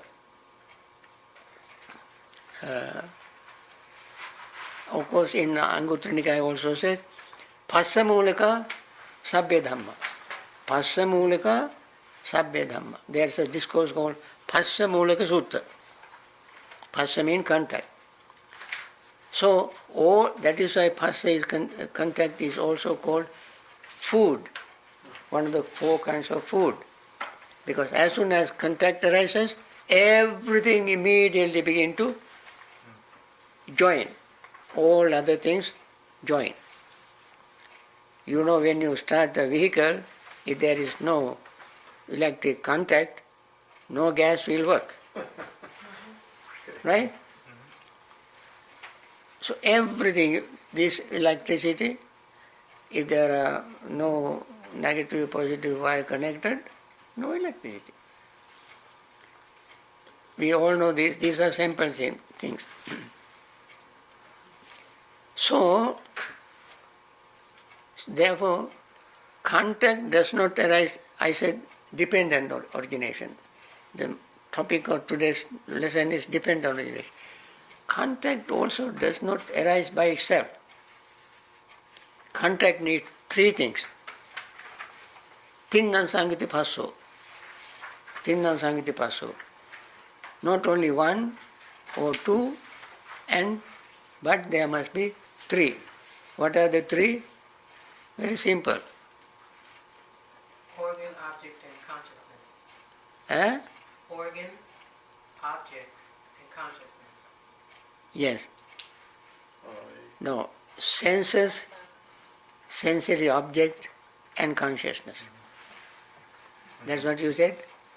of course in Anguttara Nikaya also says, Phassa mulaka sabbe dhamma. Phassa mulaka sabbe dhamma. There's a discourse called Phassa mulaka Sutta. Phassa means contact. So, that is why phassa is contact is also called food. One of the 4 kinds of food. Because as soon as contact arises, everything immediately begin to join. All other things join. You know, when you start a vehicle, if there is no electric contact, no gas will work. Right? So everything, this electricity, if there are no negative positive wire connected, no electricity. We all know this, these are simple things. So, therefore, contact does not arise, I said, dependent on origination. The topic of today's lesson is dependent origination. Contact also does not arise by itself. Contact needs 3 things. Tinnan sangiti passo. Tinnan sangiti passo. Not only 1 or 2, but there must be 3. What are the 3? Very simple. Organ, object, and consciousness. Organ, object, and consciousness. Yes. No. Senses, sensory object, and consciousness. That's what you said?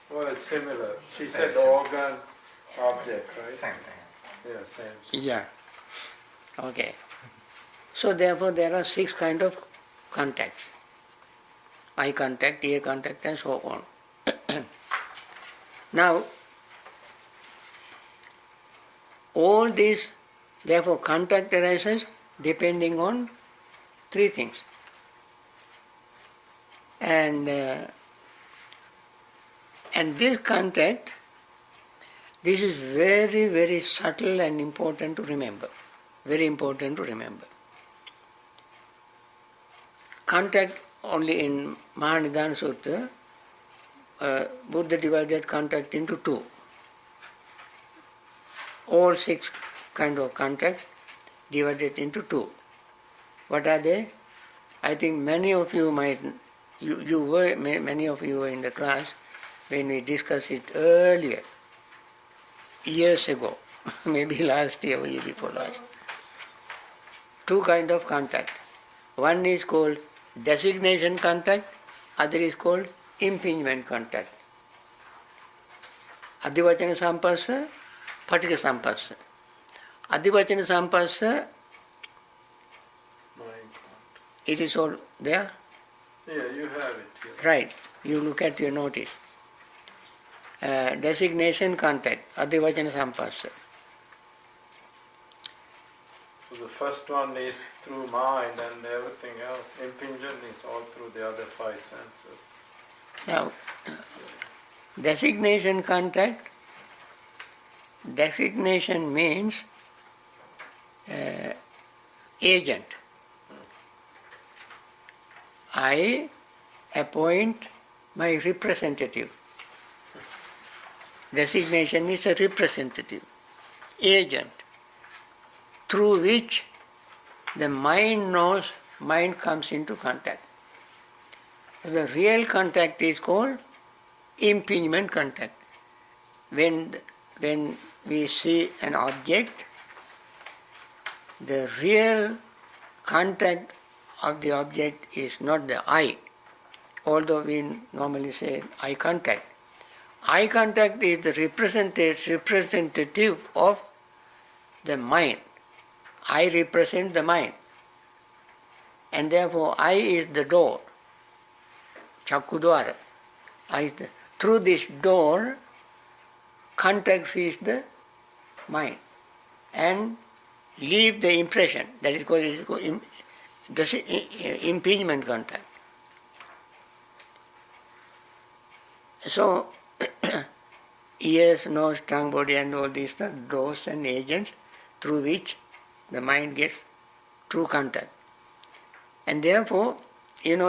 Well, it's similar. She said organ, object, right? Same thing. Yeah, same. Yeah. Okay. So therefore there are 6 kinds of contacts. Eye contact, ear contact and so on. Now, all these, therefore contact arises depending on 3 things. And this contact, this is very, very subtle and important to remember. Very important to remember. Contact only in Maha-nidana Sutta, Buddha divided contact into 2. All 6 kind of contacts, divided into two. What are they? I think many of you many of you were in the class when we discussed it earlier, years ago, maybe last year or year before last. Two kinds of contact. One is called designation contact, other is called impingement contact. Adivachana sampassa, patika sampassa. Adivachana sampassa, it is all there? Yeah, you have it here. Right. You look at your notice. Designation contact, adivachana sampassa. So the first one is through mind and everything else. Impingement is all through the other five senses. Now, designation contact, designation means agent. I appoint my representative. Designation is a representative, agent, through which the mind comes into contact. The real contact is called impingement contact. When we see an object, the real contact of the object is not the eye, although we normally say eye contact. Eye contact is the representative of the mind. I represent the mind. And therefore I is the door. Chakkudwara. Through this door, contact is the mind and leave the impression. That is called impingement contact. So, ears, nose, tongue, body and all these are doors and agents through which the mind gets true contact. And therefore, in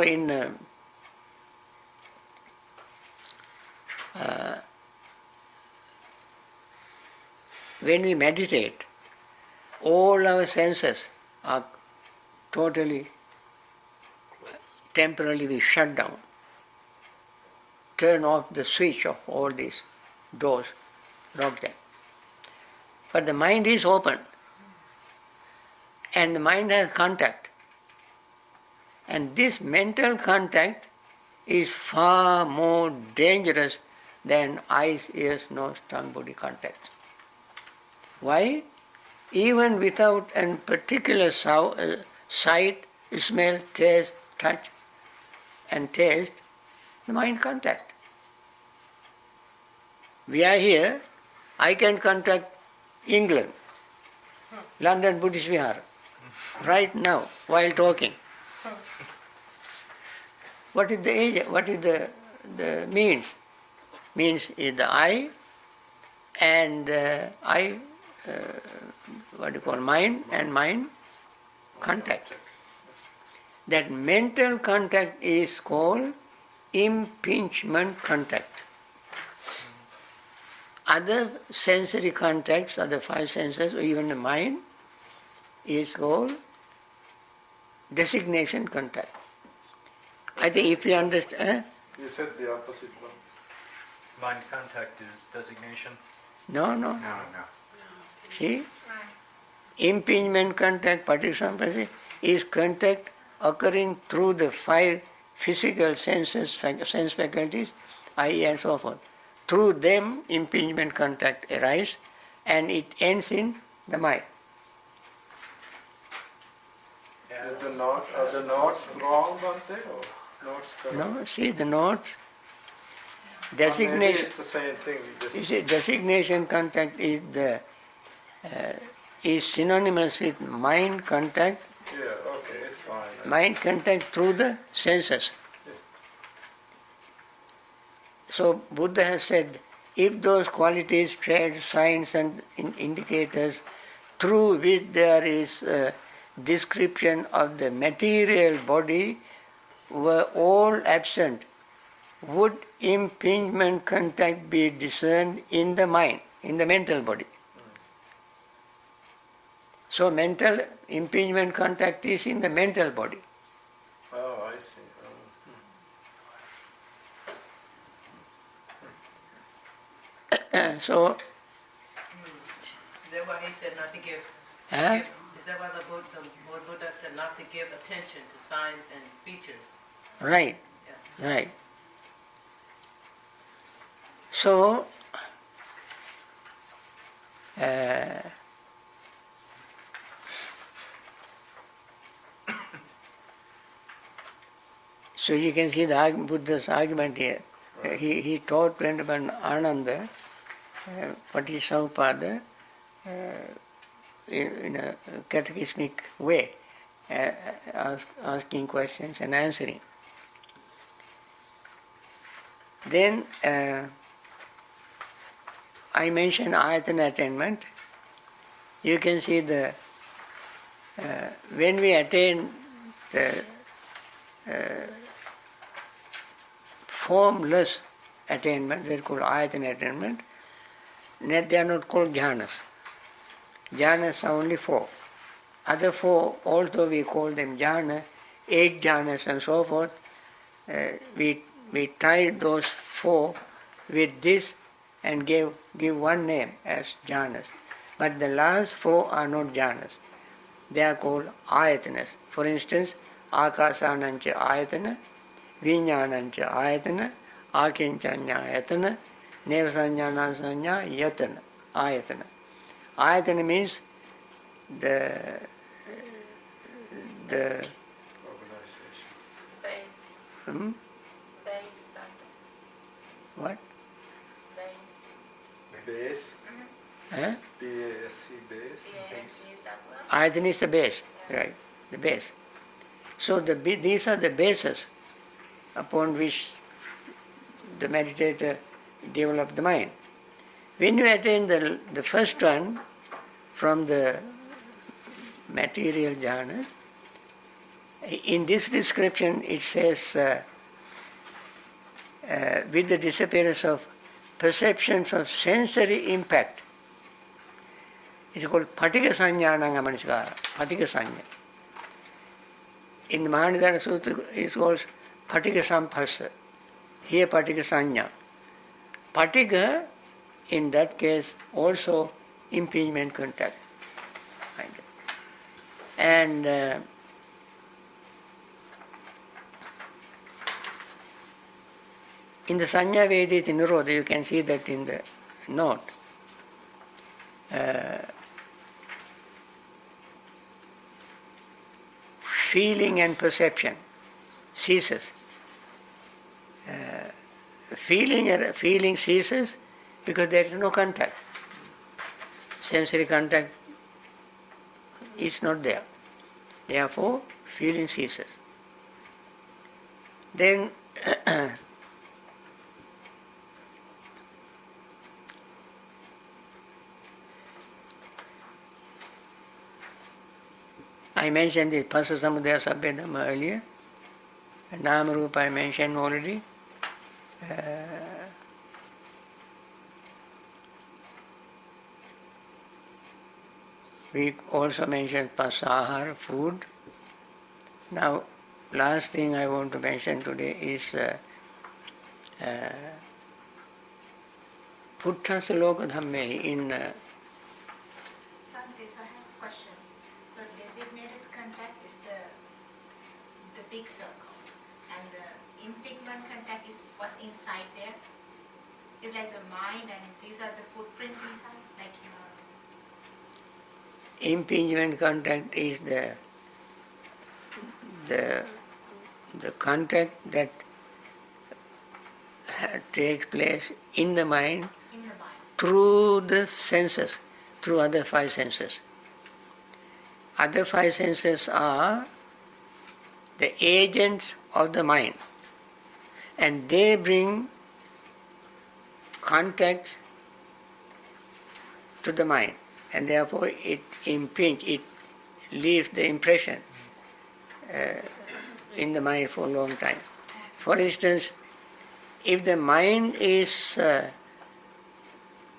when we meditate, all our senses are totally, temporarily we shut down. Turn off the switch of all these doors, lock them. But the mind is open. And the mind has contact. And this mental contact is far more dangerous than eyes, ears, nose, tongue, body contact. Why? Even without a particular sight, smell, taste, touch and taste, the mind contact. We are here, I can contact England, London Buddhist Vihara, right now, while talking. What is the agent? What is the means? Means is the eye and mind and mind contact. That mental contact is called impingement contact. Other sensory contacts, other five senses, or even the mind, is called designation contact. I think if you understand... You said the opposite one. Mind contact is designation? No. See? Impingement contact, paticcasamupassa, is contact occurring through the five physical senses, sense faculties, eye and so forth. Through them, impingement contact arises and it ends in the mind. Are the notes wrong, Bhante, or notes correct? No, see the notes. Maybe Designation. it's the same thing. You see, designation contact is synonymous with mind contact. Yeah, okay, it's fine. Mind contact through the senses. So Buddha has said, if those qualities, traits, signs and indicators through which there is a description of the material body were all absent, would impingement contact be discerned in the mind, in the mental body? So mental impingement contact is in the mental body. Oh, I see. So, Is that why he said not to give? Huh? Is that why the Buddha said not to give attention to signs and features? right, Yeah. right. So, so you can see the Buddha's argument here. He taught Venerable Ananda, Patisaupada, in a catechismic way, asking questions and answering. Then I mentioned ayatana attainment. You can see the when we attain the formless attainment, they are called ayatana attainment. They are not called jhanas. Jhanas are only 4. Other 4, although we call them jhanas, 8 jhanas and so forth, we tie those 4 with this and give one name as jhanas. But the last 4 are not jhanas. They are called ayatanas. For instance, akasanancha ayatana, vinyanancha ayatana, akinchanya ayatana, nevasanyana sanya yatana, ayatana. Ayatana means the Organization. Base. Base, Bhante. what? Base. Base. Huh? BASC base. Yes, use that word. Ayatana is the base, right? The base. So these are the bases upon which the meditator develops the mind. When you attain the first one from the material jhanas, in this description it says with the disappearance of perceptions of sensory impact. It's called patika sanyānaṁ amaniskāra, patika sanya. In the Maha-nidana Sutta it calls patika samphassa. Here patika sanya. Patika, in that case, also impingement contact. And in the Sanya Vediti Nirodha, you can see that in the note. Feeling and perception ceases. Feeling ceases because there is no contact. Sensory contact is not there. Therefore, feeling ceases. Then I mentioned the Phassa Samudaya Sabbhe Dhamma earlier. Nama Rupa I mentioned already. We also mentioned pasahara, food. Now, last thing I want to mention today is Puttha Sloka Dhamme in Bhante, I have a question. So designated contact is the big circle, and the impingement contact is what's inside there. It's like the mind, and these are the footprints inside, like impingement contact is the contact that takes place in the mind in the mind. through the senses, through other 5 senses. Other 5 senses are the agents of the mind, and they bring contact to the mind, and therefore it leaves the impression in the mind for a long time. For instance, if the mind is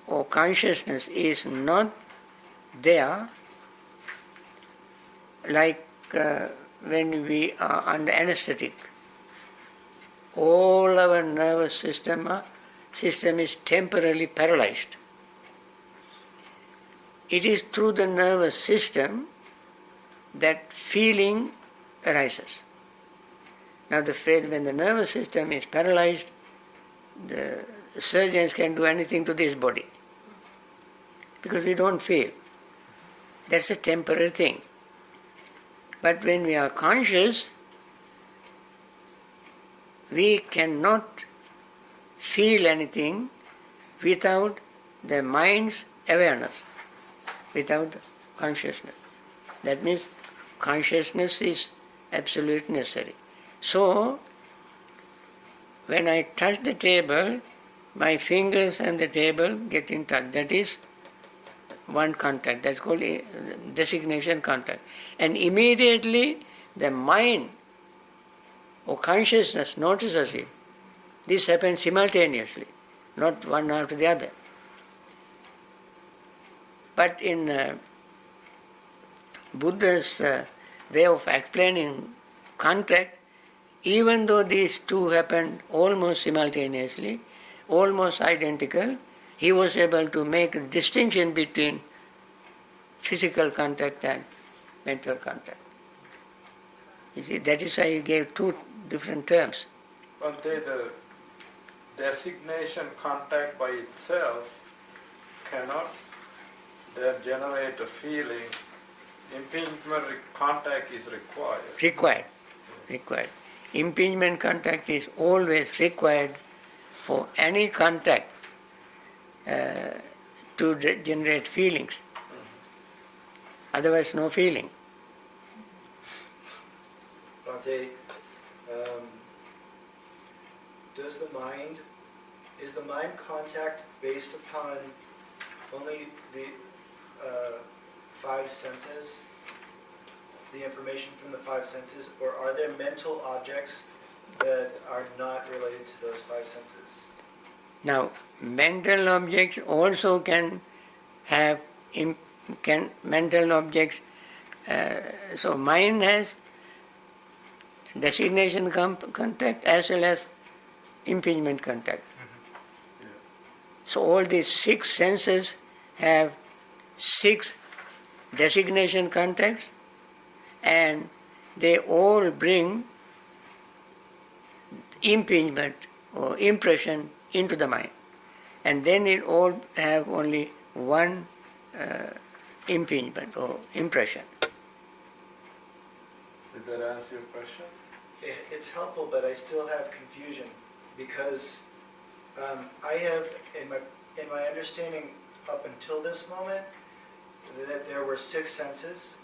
or consciousness is not there, like when we are under anesthetic. All our nervous system is temporarily paralyzed. It is through the nervous system that feeling arises. Now when the nervous system is paralyzed, the surgeons can do anything to this body because we don't feel. That's a temporary thing. But when we are conscious, we cannot feel anything without the mind's awareness, without consciousness. That means consciousness is absolutely necessary. So, when I touch the table, my fingers and the table get in touch. That is one contact. That's called designation contact. And immediately the mind or consciousness notices it. This happens simultaneously, not one after the other. But in Buddha's way of explaining contact, even though these two happened almost simultaneously, almost identical, he was able to make a distinction between physical contact and mental contact. You see, that is why he gave two different terms. Bhante, the designation contact by itself cannot then generate a feeling. Impingement contact is required. Required. Impingement contact is always required for any contact to generate feelings. Otherwise, no feeling. Bhante, is the mind contact based upon only the five senses, the information from the five senses, or are there mental objects that are not related to those five senses? Now, mental objects also can have mental objects. So mind has designation contact as well as impingement contact. Yeah. So all these six senses have six designation contacts, and they all bring impingement or impression into the mind. And then it all have only one impingement or impression. Did that answer your question? It's helpful, but I still have confusion because I have, in my understanding up until this moment, that there were six senses.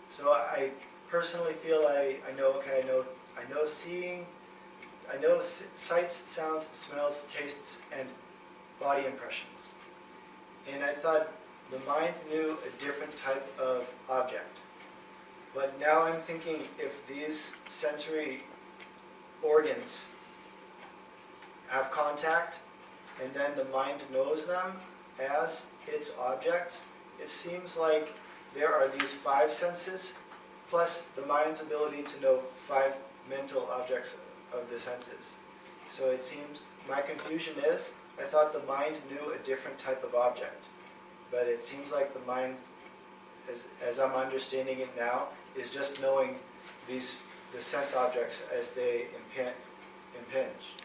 So I personally feel I know seeing, I know sights, sounds, smells, tastes, and body impressions. And I thought the mind knew a different type of object. But now I'm thinking if these sensory organs have contact and then the mind knows them as its objects, it seems like there are these five senses plus the mind's ability to know five mental objects of the senses. So it seems, my confusion is, I thought the mind knew a different type of object. But it seems like the mind, as I'm understanding it now, is just knowing the sense objects as they impinge.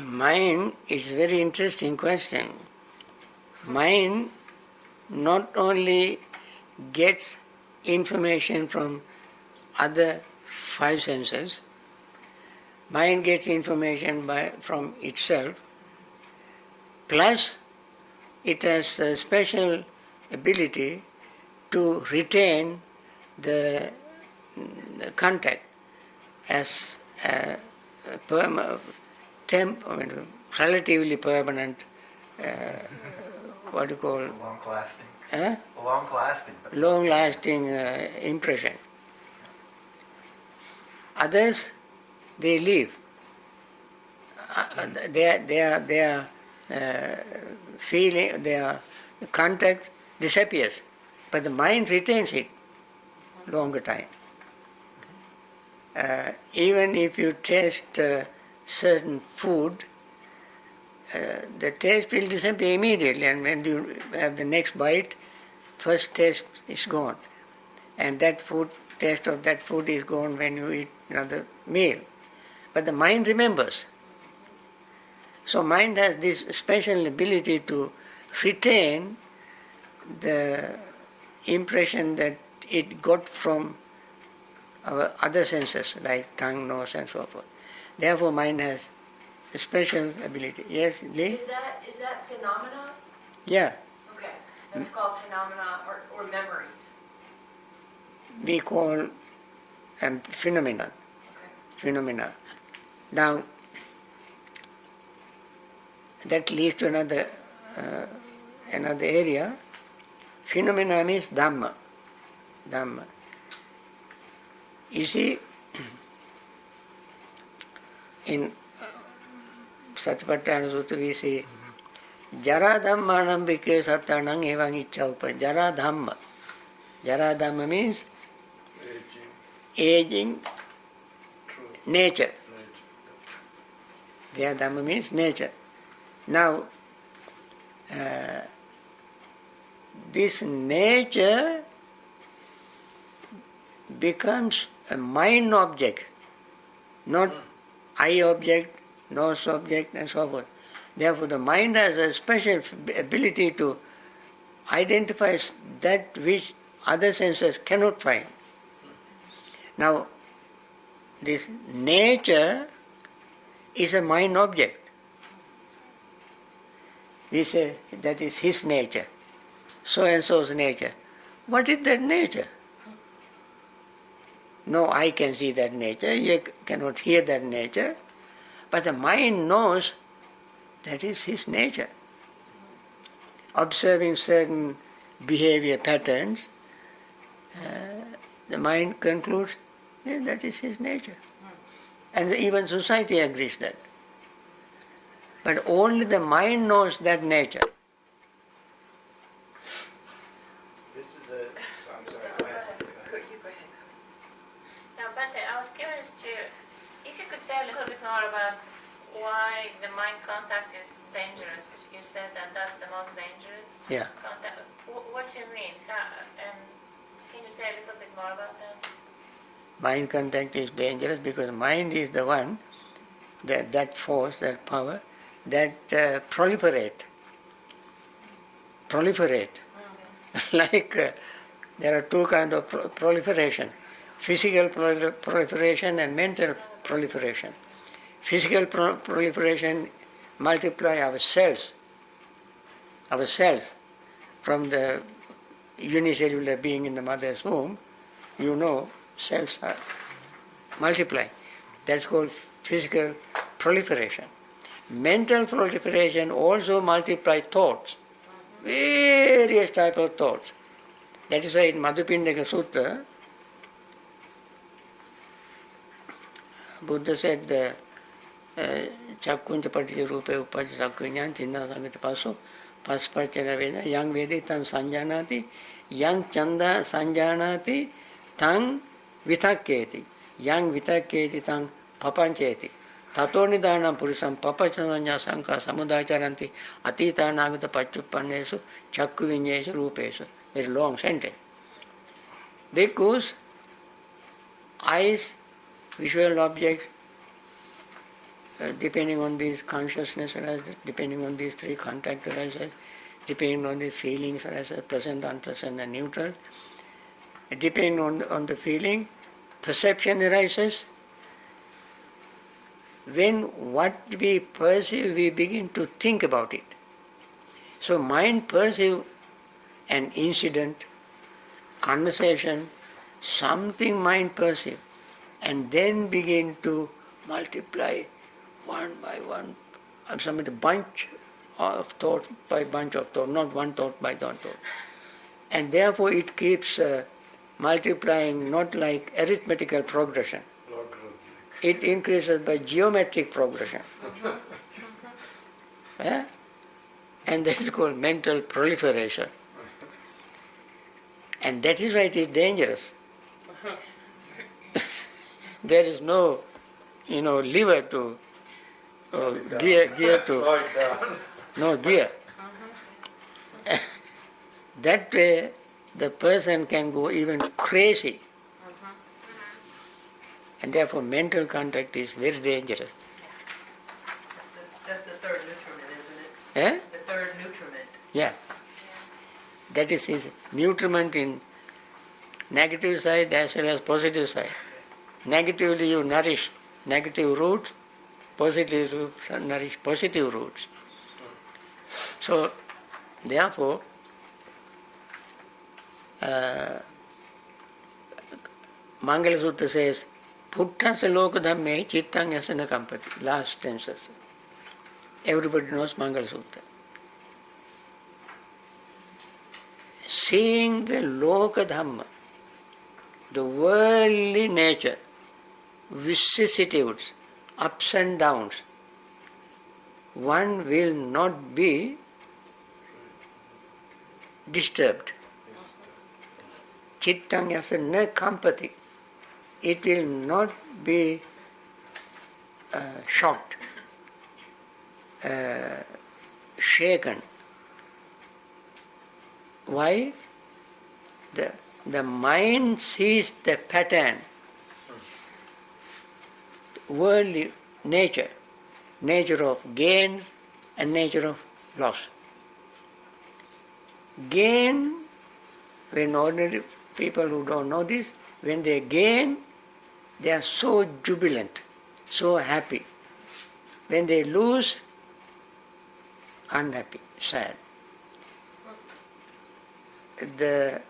Mind is a very interesting question. Mind not only gets information from other five senses, mind gets information from itself, plus it has a special ability to retain the contact as a relatively permanent, long-lasting impression. Others, they leave. Their feeling, their contact disappears, but the mind retains it longer time. Even if you taste certain food, the taste will disappear immediately, and when you have the next bite, first taste is gone. And that food, taste of that food is gone when you eat another meal. But the mind remembers. So mind has this special ability to retain the impression that it got from our other senses, like tongue, nose, and so forth. Therefore, mind has a special ability. Yes, Lee? Is that phenomena? Yeah. Okay, that's called phenomena or memories. We call phenomenon. Okay. Phenomena. Now, that leads to another area. Phenomena means Dhamma. Dhamma. You see, in Satipatthana Sutta we say, Jara Dhammanam Bhikke Sattanam Evang Ichcha Upa. Jara Dhamma. Jara Dhamma means aging nature. Jara Dhamma means nature. Now, this nature becomes a mind object, not eye object, nose object, and so forth. Therefore, the mind has a special ability to identify that which other senses cannot find. Now, this nature is a mind object. We say that is his nature, so and so's nature. What is that nature? No eye can see that nature, you cannot hear that nature, but the mind knows that is his nature. Observing certain behavior patterns, the mind concludes, yeah, that is his nature. And even society agrees that. But only the mind knows that nature. This is a, so I'm sorry, go ahead. You go ahead. Now, Bhante, I was curious to, if you could say a little bit more about why the mind contact is dangerous. You said that that's the most dangerous Yeah. contact. What do you mean? And can you say a little bit more about that? Mind contact is dangerous because mind is the one, that force, that power, that proliferate. Like there are two kinds of proliferation. Physical proliferation and mental proliferation. Physical proliferation multiply our cells from the unicellular being in the mother's womb. You know, cells are multiply. That's called physical proliferation. Mental proliferation also multiply thoughts, various type of thoughts. That is why in Madhupindaka Sutta, Buddha said, Chakkunja patija rupe upaja chakkunyan tinna sangita paso paspachara veda yang vedi tan sanjanati yang chanda sanjanati tang vitakketi yang vitakketi tang papancheti tato nidanam purisam papachasanya sanka samudacharanti atita nagata pachuppannesu chakku vinyesu rupesu. Very long sentence. Because eyes, visual objects, depending on these consciousness arises, depending on these three contact arises, depending on these feelings arises, present, unpleasant and neutral, depending on the feeling, perception arises. When what we perceive, we begin to think about it. So mind perceives an incident, conversation, something mind perceives, and then begin to multiply one by one, a bunch of thoughts by bunch of thoughts, not one thought by one thought. And therefore it keeps multiplying, not like arithmetical progression. It increases by geometric progression. Yeah? And that is called mental proliferation. And that is why it is dangerous. There is no, lever to gear to Slow it down. no gear. That way, the person can go even crazy. And therefore, mental contact is very dangerous. That's the third nutriment, isn't it? Eh? The third nutriment. Yeah. That is his nutriment in negative side as well as positive side. Negatively you nourish negative roots, positively you nourish positive roots. So, therefore, Mangala Sutta says, Puttasa loka dhamme chittang yasana kampati. Last stanza. Everybody knows Mangala Sutta. Seeing the loka dhamma, the worldly nature, vicissitudes, ups and downs, one will not be disturbed. Chittang yasana kampati. It will not be shocked, shaken. Why? The mind sees the pattern, worldly nature of gain and nature of loss. Gain, when ordinary people who don't know this, when they gain, they are so jubilant, so happy. When they lose, unhappy, sad. The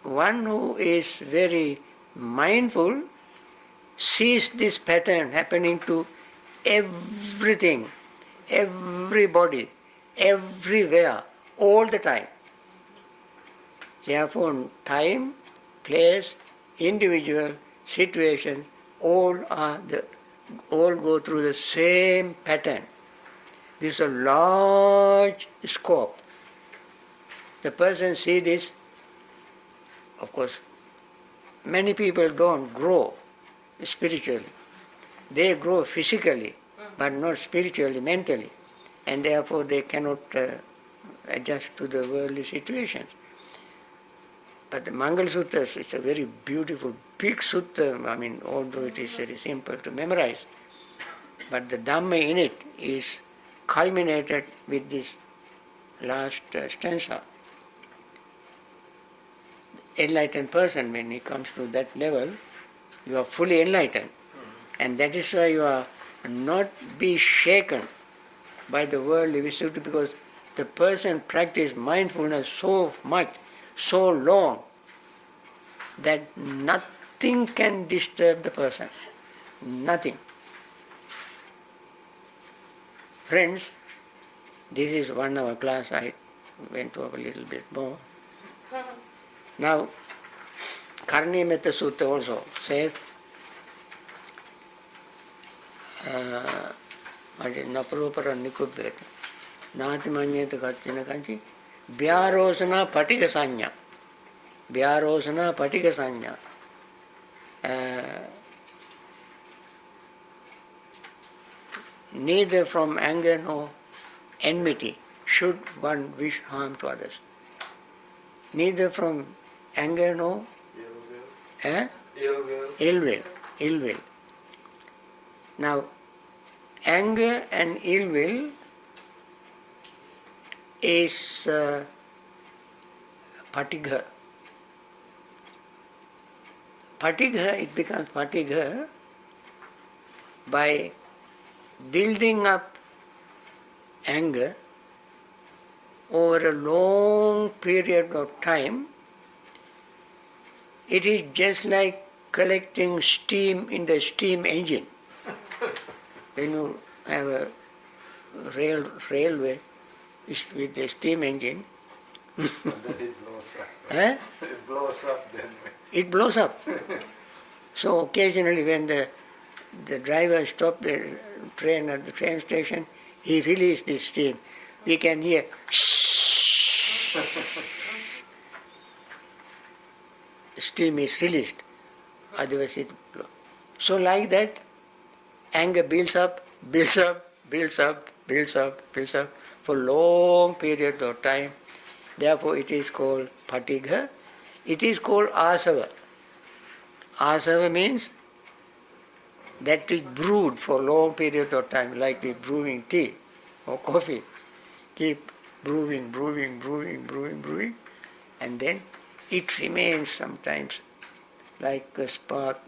one who is very mindful sees this pattern happening to everything, everybody, everywhere, all the time. Therefore, time, place, individual, situation, all go through the same pattern. This is a large scope. The person sees this. Of course, many people don't grow spiritually. They grow physically, but not spiritually, mentally. And therefore they cannot adjust to the worldly situations. But the Mangala Sutta is a very beautiful, big sutta. I mean, although it is very simple to memorize, but the Dhamma in it is culminated with this last stanza. Enlightened person, when he comes to that level, you are fully enlightened. And that is why you are not be shaken by the worldly vicissitude, because the person practiced mindfulness so much, so long, that nothing can disturb the person. Nothing. Friends, this is 1 hour class. I went over a little bit more. Now, Karnimetta Sutta also says, Naparupara Nikubet, Natimanyeta Kachina Kanchi, Vyarosana Patika Sanya. Vyarosana Patika Sanya. Neither from anger nor enmity should one wish harm to others. Neither from anger nor ill will. Now, anger and ill will is patigha. Patigha, it becomes patigha by building up anger over a long period of time. It is just like collecting steam in the steam engine. When you have a railway with a steam engine, And then it blows up. It blows up then. It blows up. So occasionally when the driver stops the train at the train station, he releases this steam. We can hear steam is released. otherwise it flows. So like that, anger builds up, builds up, builds up, builds up, builds up for long periods of time. Therefore it is called patigha. It is called asava. Asava means that which brewed for long period of time, like we brewing tea or coffee. Keep brewing, brewing, brewing, brewing, brewing, and then it remains sometimes like a spark,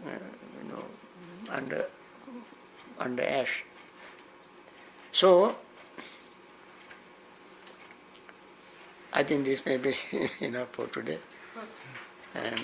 under ash. So, I think this may be enough for today. And